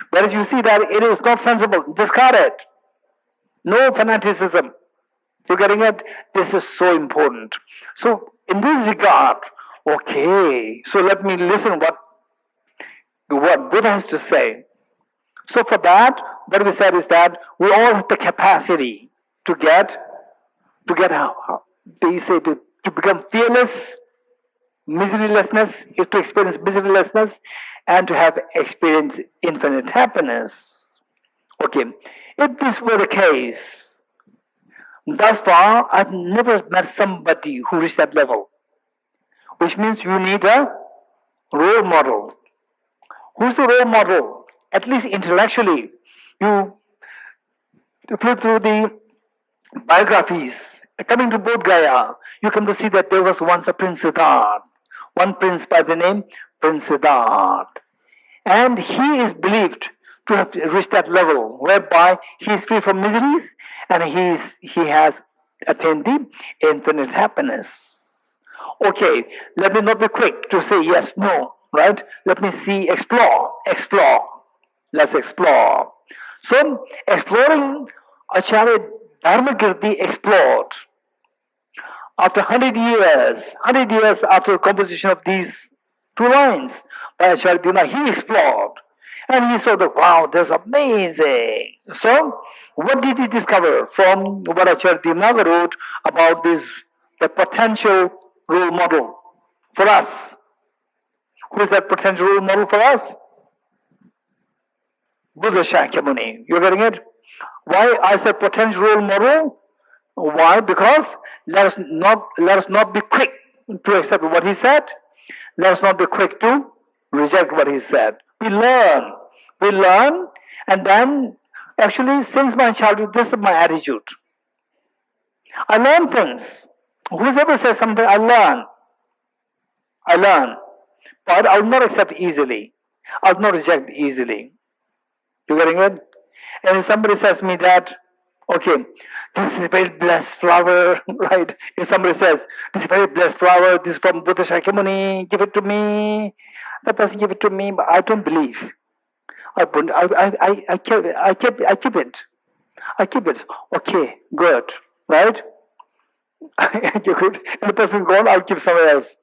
Whereas you see that it is not sensible, discard it. No fanaticism. You getting it? This is so important. So in this regard, okay, so let me listen what Buddha has to say. So for that, what we said is that we all have the capacity to become fearless. Miserylessness is to experience miserylessness and to have experienced infinite happiness. Okay, if this were the case, thus far I've never met somebody who reached that level, which means you need a role model. Who's the role model? At least intellectually, you flip through the biographies. Coming to Bodh Gaya, you come to see that there was once a Prince Siddharth, one prince by the name Prince Siddharth. And he is believed to have reached that level whereby he is free from miseries and he has attained the infinite happiness. Okay, let me not be quick to say yes, no, right? Let me see, explore. Let's explore. So, exploring Acharya Dharmakirti explored. After 100 years after the composition of these two lines by Acharya Dina, he explored. And he saw that, wow, that's amazing. So, what did he discover from what Acharya Dina wrote about this, the potential role model for us? Who is that potential role model for us? Buddha Shakyamuni. You're getting it? Why I said potential role model? Why? Because let us not be quick to accept what he said. Let us not be quick to reject what he said. We learn, and then actually since my childhood, this is my attitude. I learn things. Whoever says something, I learn, but I will not accept easily. I will not reject easily. You getting it? And if somebody says to me that, okay, this is a very blessed flower, right? If somebody says, this is a very blessed flower, this is from Buddha Shakyamuni, give it to me, that person give it to me, but I don't believe. I keep it. Okay, good, right? Good. If the person is gone, I'll keep somewhere else.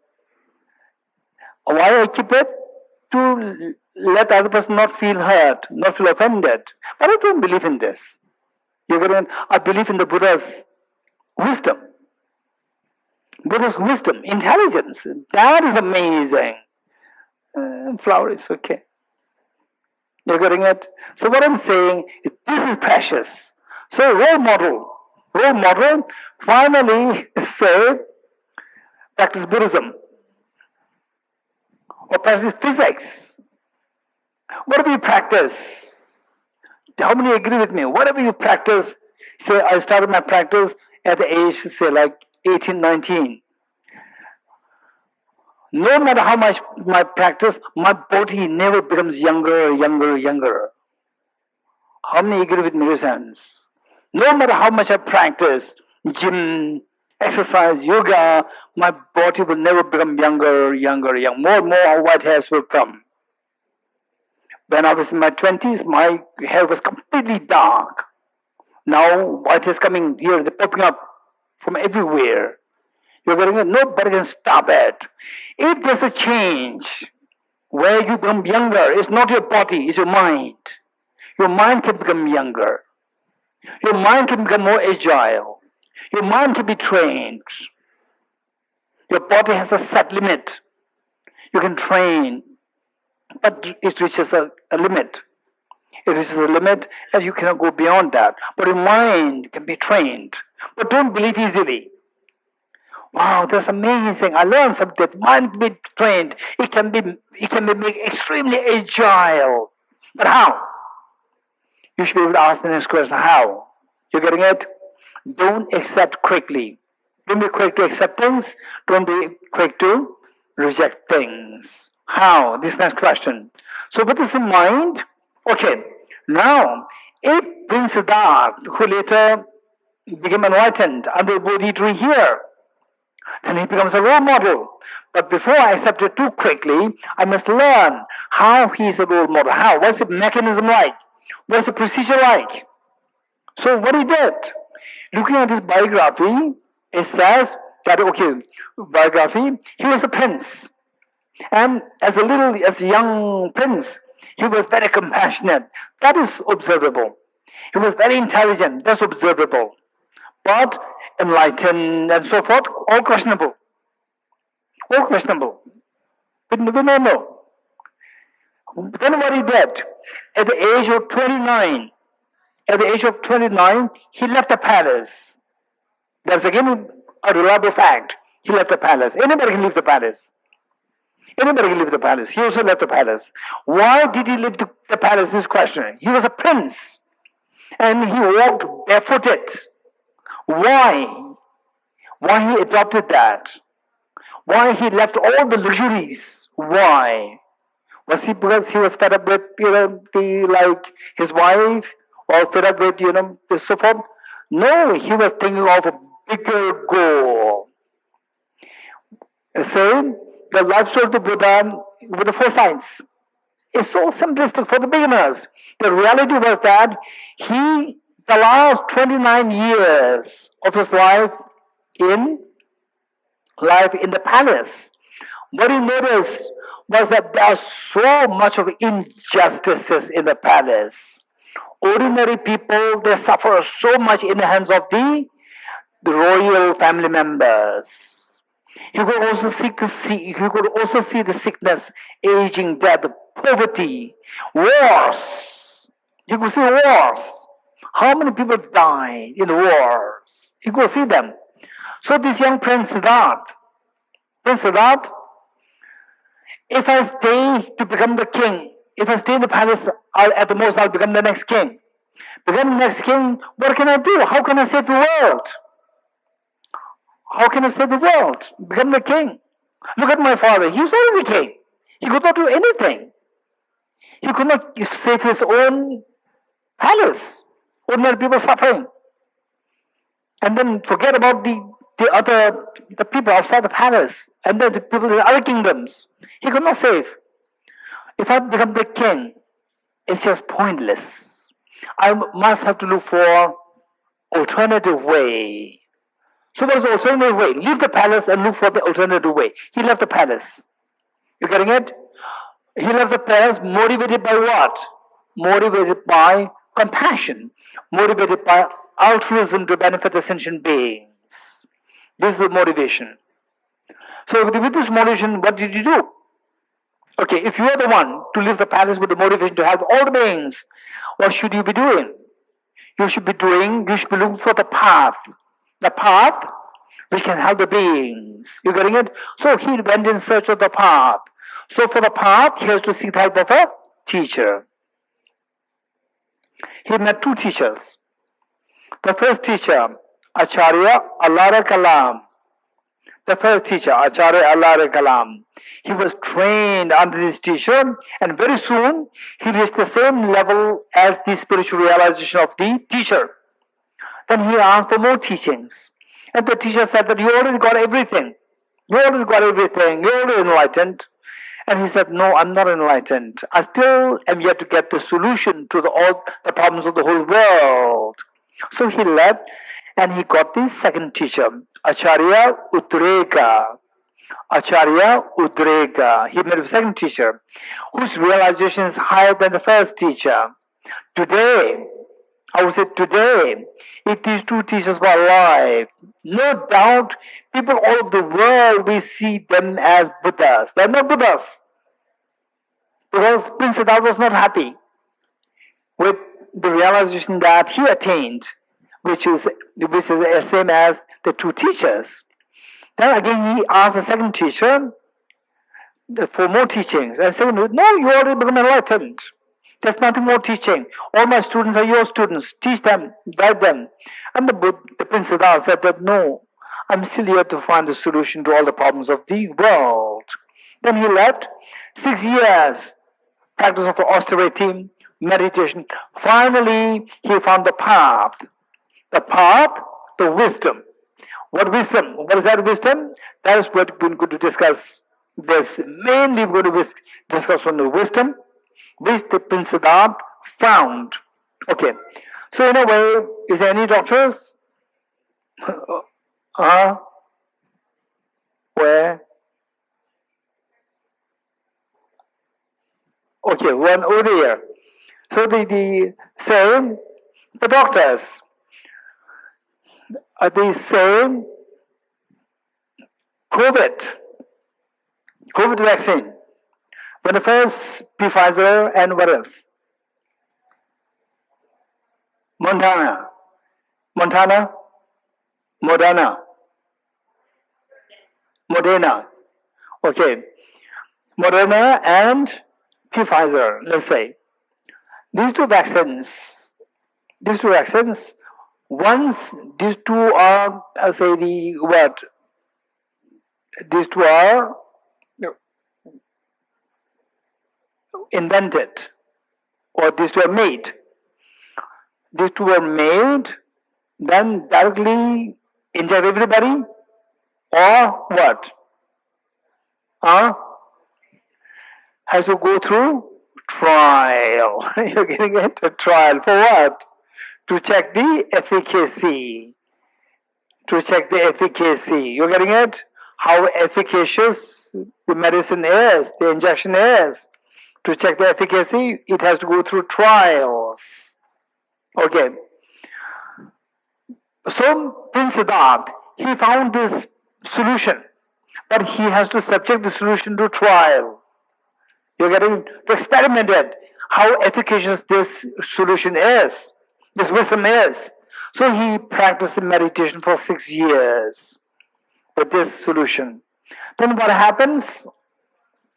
Why I keep it? To let the other person not feel hurt, not feel offended. But I don't believe in this. I believe in the Buddha's wisdom. Intelligence. That is amazing. Flower is okay. You're getting it? So what I'm saying is this is precious. So role model finally said, practice Buddhism. or practice physics, whatever you practice, how many agree with me? Whatever you practice, say I started my practice at the age, say like 18, 19. No matter how much my practice, my body never becomes younger, younger, younger. How many agree with me? Raise hands. No matter how much I practice, gym, exercise, yoga, my body will never become younger, younger, younger. More and more white hairs will come. When I was in my 20s, my hair was completely dark. Now white hairs coming here, they're popping up from everywhere. You're getting it? Nobody can stop it. If there's a change where you become younger, it's not your body, it's your mind. Your mind can become younger. Your mind can become more agile. Your mind can be trained. Your body has a set limit. You can train, but it reaches a limit. It reaches a limit and you cannot go beyond that. But your mind can be trained. But don't believe easily. Wow, that's amazing. I learned something. Mind can be trained. It can be made extremely agile. But how? You should be able to ask the next question, how? You getting it? Don't accept quickly. Don't be quick to accept things. Don't be quick to reject things. How? This next question. So with this in mind, okay, now if Prince Siddhartha, who later became enlightened under the Bodhi tree here, then he becomes a role model. But before I accept it too quickly, I must learn how he is a role model. How? What's the mechanism like? What's the procedure like? So what he did, looking at his biography, it says that, okay, biography, he was a prince. And as a young prince, he was very compassionate. That is observable. He was very intelligent. That's observable. But enlightened and so forth, all questionable. All questionable. We don't know. Then what he did, at the age of 29, he left the palace. That's again a reliable fact. He left the palace. Anybody can leave the palace. Anybody can leave the palace. He also left the palace. Why did he leave the palace? This question. He was a prince. And he walked barefooted. Why? Why he adopted that? Why he left all the luxuries? Why? Was he because he was fed up with his wife, or fed up with so forth? No, he was thinking of a bigger goal. Same, the life story of the Buddha with the four signs is so simplistic for the beginners. The reality was that the last 29 years of his life in the palace, what he noticed was that there are so much of injustices in the palace. Ordinary people, they suffer so much in the hands of the royal family members. He could also see the sickness, aging, death, poverty, wars. You could see wars. How many people died in the wars? You could see them. So this young Prince Siddhartha, if I stay to become the king, if I stay in the palace, at the most I'll become the next king. Become the next king, what can I do? How can I save the world? How can I save the world? Become the king. Look at my father. He was already king. He could not do anything. He could not save his own palace. Ordinary people suffering. And then forget about the people outside the palace. And then the people in the other kingdoms. He could not save. If I become the king, it's just pointless. I must have to look for alternative way. So what is the alternative way? Leave the palace and look for the alternative way. He left the palace. You getting it? He left the palace motivated by what? Motivated by compassion. Motivated by altruism to benefit the sentient beings. This is the motivation. So with this motivation, what did you do? Okay, if you are the one to leave the palace with the motivation to help all the beings, what should you be doing? You should be looking for the path which can help the beings. You getting it? So he went in search of the path. So for the path, he has to seek the help of a teacher. He met two teachers. The first teacher, Acharya Allah Kalam. The first teacher, Acharya Allah Kalam. He was trained under this teacher, and very soon he reached the same level as the spiritual realization of the teacher. Then he asked for more teachings. And the teacher said that you already got everything. You already got everything. You're already enlightened. And he said, no, I'm not enlightened. I still am yet to get the solution to all the problems of the whole world. So he left and he got the second teacher, Acharya Udreka. Acharya Udreka. He met a second teacher whose realization is higher than the first teacher. Today, I would say today, if these two teachers were alive, no doubt people all over the world, we see them as Buddhas. They are not Buddhas. Because Prince Siddhartha was not happy with the realization that he attained, which is the same as the two teachers. Then again he asked the second teacher for more teachings. And second, no, you already become enlightened. There's nothing more teaching. All my students are your students. Teach them, guide them. And the Prince Siddhartha said that no, I'm still here to find the solution to all the problems of the world. Then he left. 6 years practice of austerity, meditation. Finally, he found the path. The path, the wisdom. What wisdom? What is that wisdom? That is what we're going to discuss. This mainly we're going to discuss on the wisdom which the Prince Siddhartha found. Okay. So in a way, is there any doctors? Where? Okay, one over there. So the saying, the doctors are they saying COVID vaccine. When the first Pfizer and what else? Moderna, okay, Moderna and Pfizer, let's say. These two vaccines, once these two are, these two are invented, or these two are made. These two are made, then directly inject everybody, or what? Has to go through trial. You're getting it? A trial for what? To check the efficacy. To check the efficacy. You're getting it? How efficacious the medicine is, the injection is. To check the efficacy, it has to go through trials. Okay. So, Prince Siddhartha, he found this solution, but he has to subject the solution to trial. You're getting to experiment it, how efficacious this solution is, this wisdom is. So he practiced meditation for 6 years with this solution. Then what happens?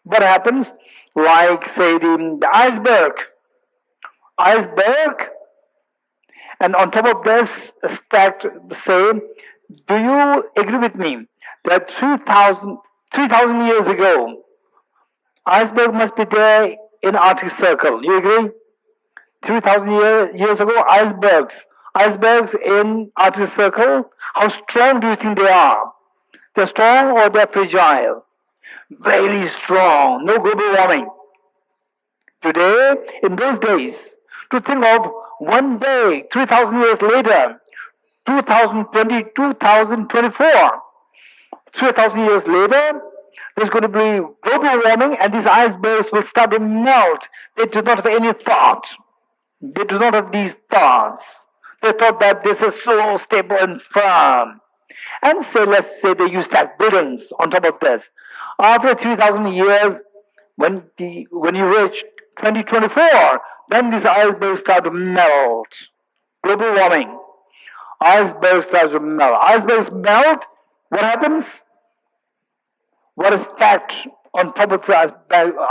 What happens? Like, say, the iceberg, and on top of this stacked, say, do you agree with me that 3,000 years ago, iceberg must be there in Arctic Circle? You agree? 3,000 years ago, icebergs in Arctic Circle, how strong do you think they are? They're strong or they're fragile? Very strong, no global warming. Today, in those days, to think of one day, 3,000 years later, 2020, 2024, 3,000 years later, there's going to be global warming and these icebergs will start to melt. They do not have any thought. They do not have these thoughts. They thought that this is so stable and firm. And say, let's say they use stack buildings on top of this. After 3,000 years, when you reach 2024, then these icebergs start to melt. Global warming. Icebergs start to melt. Icebergs melt, what happens? What is stacked on top of the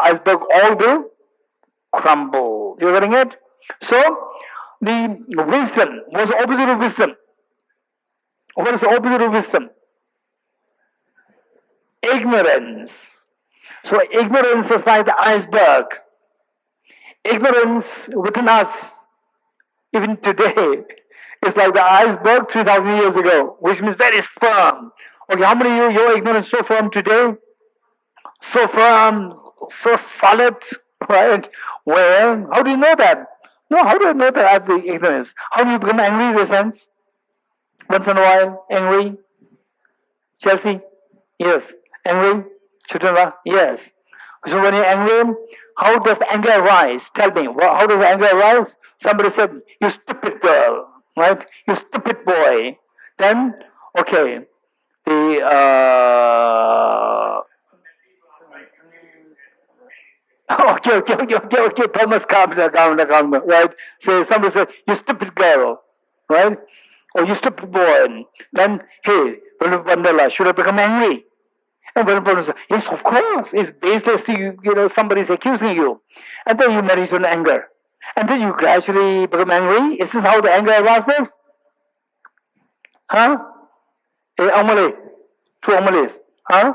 iceberg, all will crumble. You're getting it? So, the wisdom was the opposite of wisdom. What is the opposite of wisdom? Ignorance. So, ignorance is like the iceberg. Ignorance within us, even today, is like the iceberg 3,000 years ago, which means very firm. Okay, how many of you, your ignorance is so firm today? So firm, so solid, right? Well, how do you know that? No, how do I know that I have the ignorance? How do you become angry in a sense? Once in a while, angry? Chelsea? Yes. Angry? Chutana? Yes. So when you're angry, how does the anger arise? Tell me, how does the anger arise? Somebody said, you stupid girl, right? You stupid boy. Then, okay, the okay. Thomas, calm down, right? So somebody said, you stupid girl, right? Or you stupid boy. Then, hey, Vandala, should I become angry? And Venerable says, yes, of course. It's baseless to somebody's accusing you. And then you meditate on anger. And then you gradually become angry. Is this how the anger arises? Huh? Two Amales. Huh?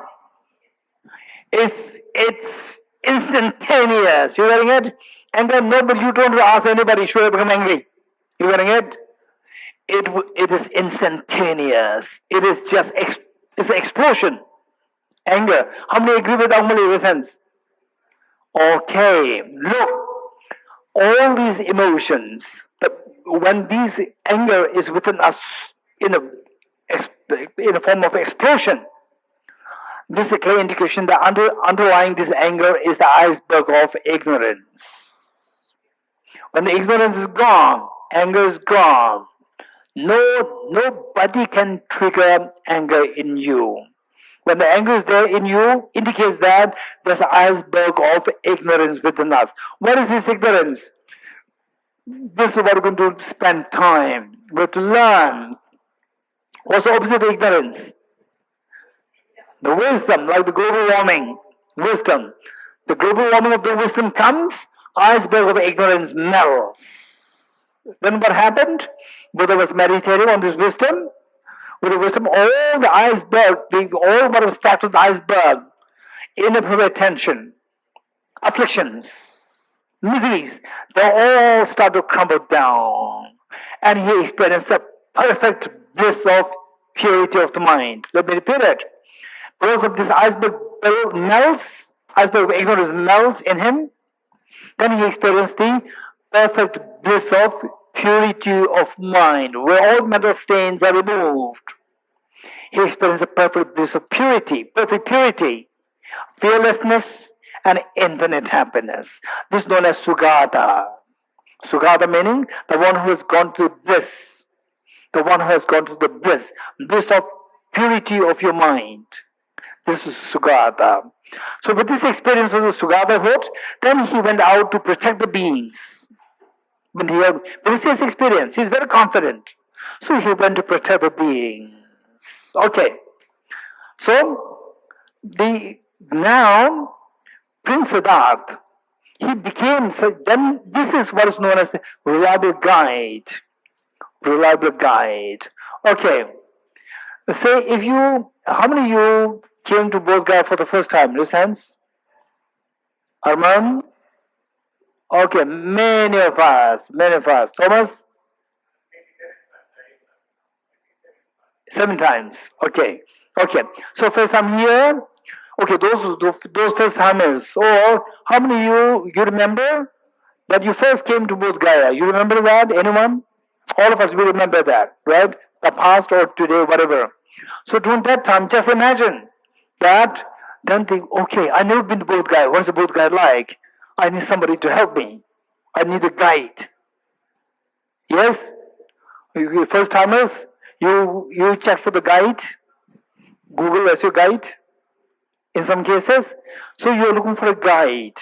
It's instantaneous. You getting it? And then nobody, you don't ask anybody, should I become angry? You getting it? It is instantaneous. It is just it's an explosion. Anger. How many agree with Amale sense? Okay. Look, all these emotions, when this anger is within us in a form of explosion, this is a clear indication that underlying this anger is the iceberg of ignorance. When the ignorance is gone, anger is gone. Nobody can trigger anger in you. When the anger is there in you, indicates that there's an iceberg of ignorance within us. What is this ignorance? This is what we're going to spend time. We have to learn. What's the opposite of ignorance? The wisdom, like the global warming. Wisdom. The global warming of the wisdom comes, iceberg of ignorance melts. Then what happened? Buddha was meditating on this wisdom. With the wisdom, all the iceberg, all what was stacked on the iceberg, inappropriate tension, afflictions, miseries, they all start to crumble down. And he experienced the perfect bliss of purity of the mind. Let me repeat it. Because of this iceberg melts, iceberg of ignorance melts in him, then he experienced the perfect bliss of purity of mind, where all mental stains are removed. He experienced the perfect bliss of purity, perfect purity, fearlessness, and infinite happiness. This is known as Sugata. Sugata meaning the one who has gone to bliss, the one who has gone to the bliss of purity of your mind. This is Sugata. So with this experience of the Sugatahood, then he went out to protect the beings. When he had this experience, he's very confident. So he went to protect the beings. Okay. So now Prince Siddhartha, he became, then this is what is known as the reliable guide. Reliable guide. Okay. Say how many of you came to Bodh Gaya for the first time? Raise hands. Arman? Okay, many of us. Thomas? 7 times. Okay. So first time here. Okay, those first timers. Or how many of you remember that you first came to Bodh Gaya? You remember that? Anyone? All of us will remember that, right? The past or today, whatever. So during that time, just imagine that. Then think, okay, I've never been to Bodh Gaya. What's the Bodh Gaya like? I need somebody to help me. I need a guide. Yes? You first timers, you check for the guide. Google as your guide. In some cases. So you're looking for a guide.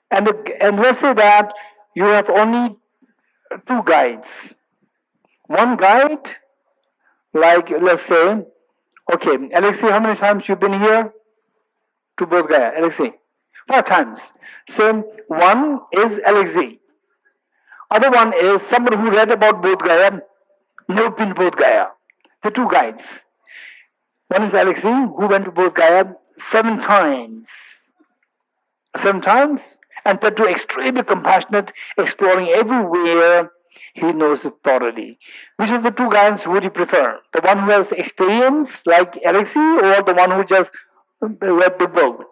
And let's say that you have only 2 guides. One guide, like let's say, okay, Alexei, how many times you've been here? to Bodh Gaya, Alexei? 5 times. So one is Alexei. Other one is someone who read about Bodh Gaya, never been to Bodh Gaya. The 2 guides. One is Alexei, who went to Bodh Gaya 7 times. 7 times, and Pedro extremely compassionate, exploring everywhere he knows authority. Which of the 2 guides would you prefer? The one who has experience, like Alexei, or the one who just read the book?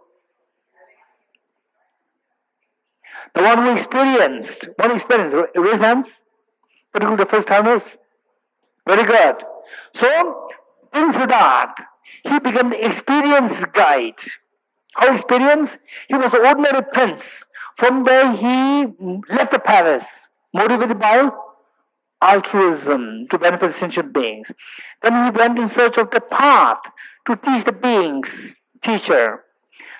The one who experienced. Raise hands. Particularly the first timers. Very good. So, in Siddharth, he became the experienced guide. How experienced? He was an ordinary prince. From there he left the palace, motivated by altruism to benefit sentient beings. Then he went in search of the path to teach the beings, teacher.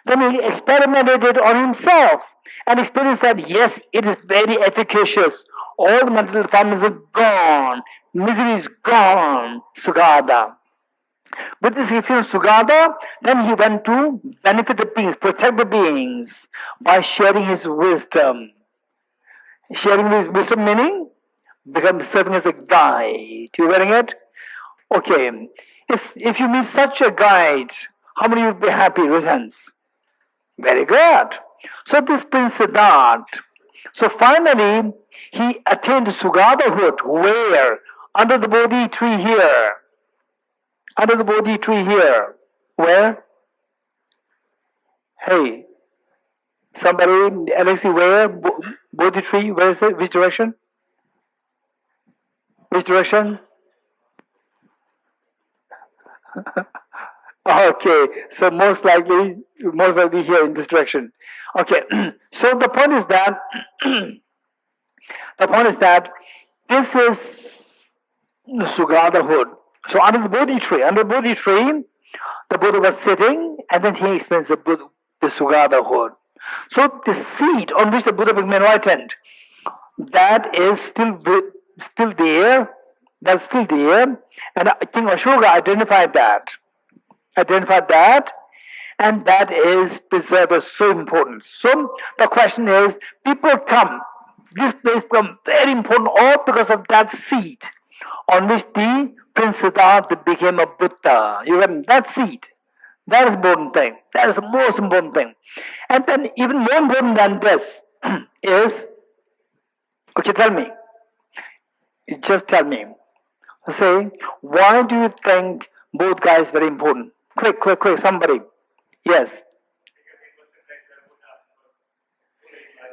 Then he experimented it on himself and experienced that yes, it is very efficacious. All the mental defilements are gone, misery is gone, Sugata. With this experience, Sugata, then he went to benefit the beings, protect the beings by sharing his wisdom. Sharing his wisdom meaning become serving as a guide. You getting it? Okay. If you meet such a guide, how many would be happy? Raise hands. Very good. So this Prince Siddharth. So finally, he attained Sugatahood. Where? Under the Bodhi tree here. Under the Bodhi tree here. Where? Hey. Somebody, Alexei, where? Bodhi tree, where is it? Which direction? Which direction? Okay, so most likely here in this direction. Okay, so the point is that this is Sugatahood. So under the Bodhi tree, the Buddha was sitting, and then he explains the Sugatahood. So the seat on which the Buddha became enlightened, that is still there. That's still there, and King Ashoka identified that, and that is preserved as so important. So the question is, people come, this place becomes very important all because of that seat on which the Prince Siddhartha became a Buddha. You get that seat. That is important thing. That is the most important thing. And then even more important than this is, okay, tell me. Just tell me. Say, why do you think Bodh Gaya is very important? Quick, somebody. Yes.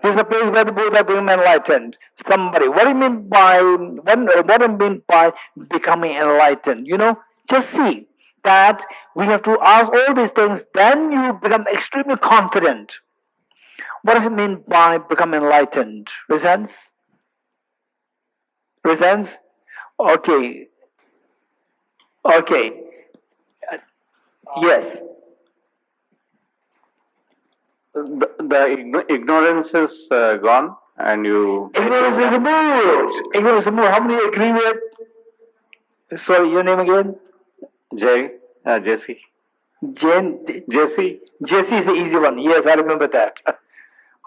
This is the place where the Buddha became enlightened. Somebody. What do you mean by becoming enlightened? Just see that we have to ask all these things, then you become extremely confident. What does it mean by becoming enlightened? Resents? Okay. Yes. The ignorance is gone, and you. Ignorance is removed. How many agree with? Sorry, your name again? Jesse. Jesse is the easy one. Yes, I remember that.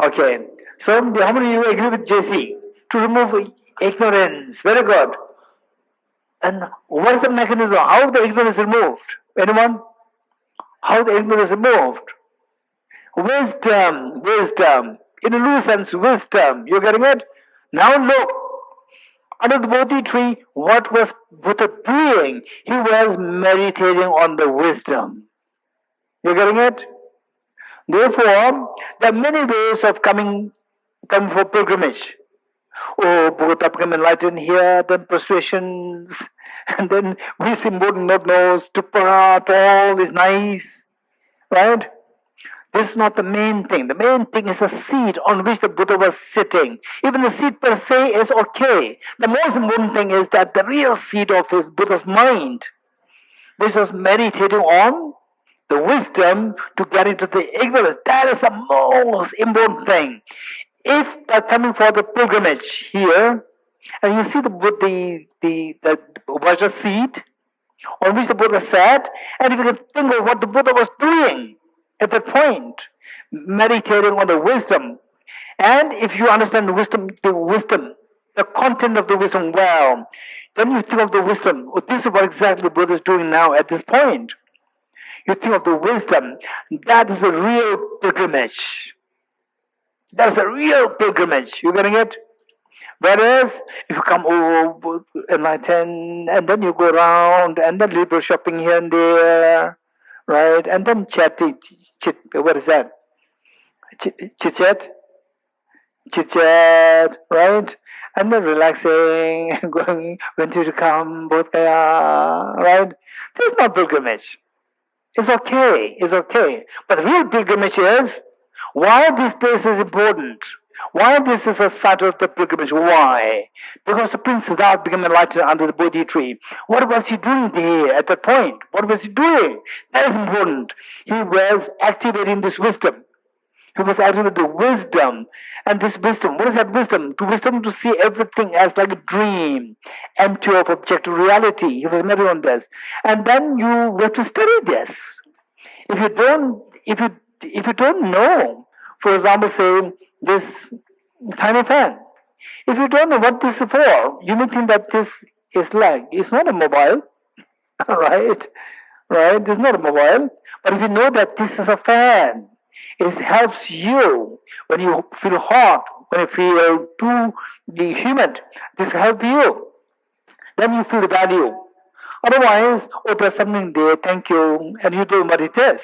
Okay. So, how many of you agree with Jesse? To remove ignorance. Very good. And what is the mechanism? How the ignorance is removed? Anyone? How the ignorance is removed? Wisdom. In a loose sense, wisdom. You're getting it? Now look. Under the Bodhi tree, what was Buddha doing? He was meditating on the wisdom. You're getting it? Therefore, there are many ways of coming for pilgrimage. Oh, Buddha became enlightened here, then prostrations, and then we see important nose, tupa, all is nice, right? This is not the main thing. The main thing is the seat on which the Buddha was sitting. Even the seat per se is okay. The most important thing is that the real seat of his Buddha's mind, which was meditating on the wisdom to get into the ignorance. That is the most important thing. If they're coming for the pilgrimage here, and you see the Vajra seat on which the Buddha sat, and if you can think of what the Buddha was doing, At that point, meditating on the wisdom. And if you understand the wisdom, the content of the wisdom well, then you think of the wisdom. Oh, this is what exactly Buddha is doing now at this point. You think of the wisdom. That is a real pilgrimage. That is a real pilgrimage. You getting it? Whereas if you come over enlightened and then you go around and then little shopping here and there, right? And then what is that? Chit chat, right? And then relaxing, going, when to come, Bodh Gaya, right? This is not pilgrimage. It's okay, it's okay. But the real pilgrimage is why this place is important. Why this is a site of the pilgrimage? Why? Because the Prince Siddhartha became enlightened under the Bodhi tree. What was he doing there at that point? What was he doing? That is important. He was activating this wisdom. He was activating the wisdom. And this wisdom, what is that wisdom? To see everything as like a dream, empty of objective reality. He was meditating on this. And then you have to study this. If you don't know, for example, say this tiny fan. If you don't know what this is for, you may think that this is like, it's not a mobile, right? Right? This is not a mobile. But if you know that this is a fan, it helps you when you feel hot, when you feel too humid. This helps you. Then you feel the value. Otherwise, oh, there's something there, thank you, and you don't know what it is.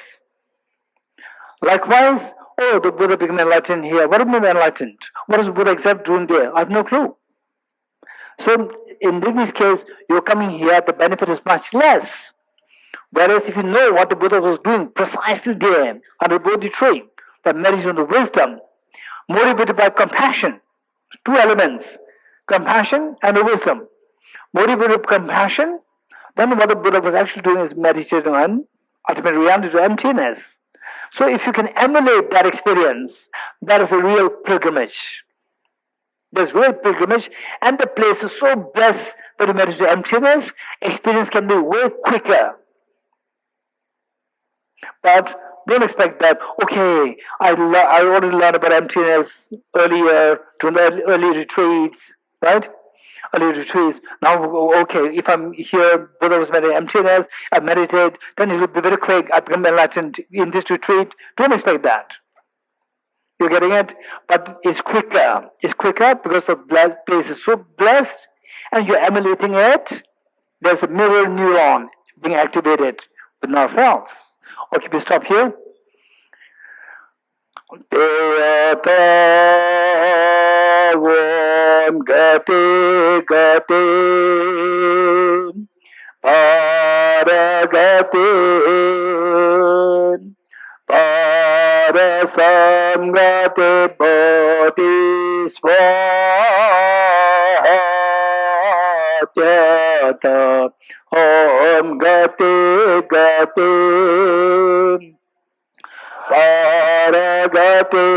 Likewise, oh, the Buddha became enlightened here. What do you mean enlightened? What is Buddha exactly doing there? I have no clue. So, in this case, you're coming here, the benefit is much less. Whereas if you know what the Buddha was doing precisely there, under Bodhi tree, the meditation of wisdom, motivated by compassion, two elements, compassion and the wisdom. Motivated by compassion, then what the Buddha was actually doing is meditating on ultimate reality to emptiness. So if you can emulate that experience, that is a real pilgrimage. There's real pilgrimage, and the place is so blessed that you meditate on emptiness, experience can be way quicker. But don't expect that, okay, I already learned about emptiness earlier during the early retreats, right? Early retreats. Now, okay, if I'm here, Buddha was meditating emptiness, I meditate, then it will be very quick, I become enlightened in this retreat. Don't expect that. You're getting it? But it's quicker. It's quicker because the place is so blessed and you're emulating it. There's a mirror neuron being activated within ourselves. Okay, we stop here. Om Gati Gati Paragati Parasamgati Bodhi Swata Om Gati Gati Paragati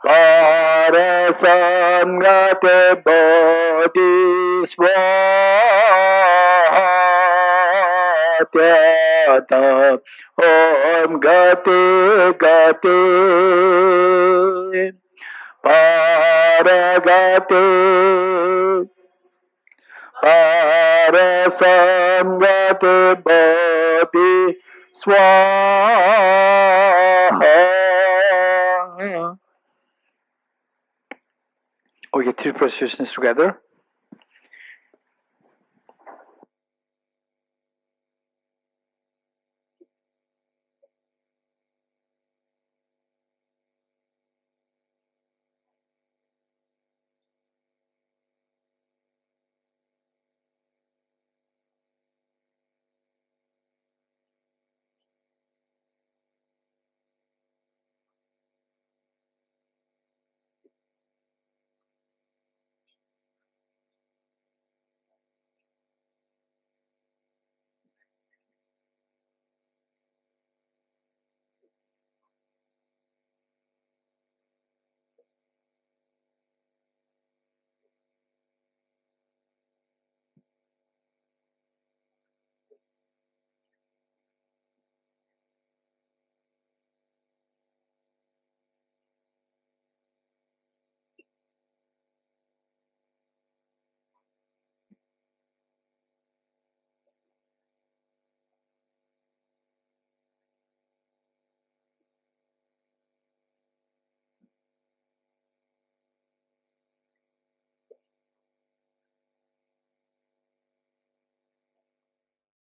Parasamgati Bodhi Swata Om Gati Gati Paragati Parasamgati Bodhi Swaha. Okay, three positions together.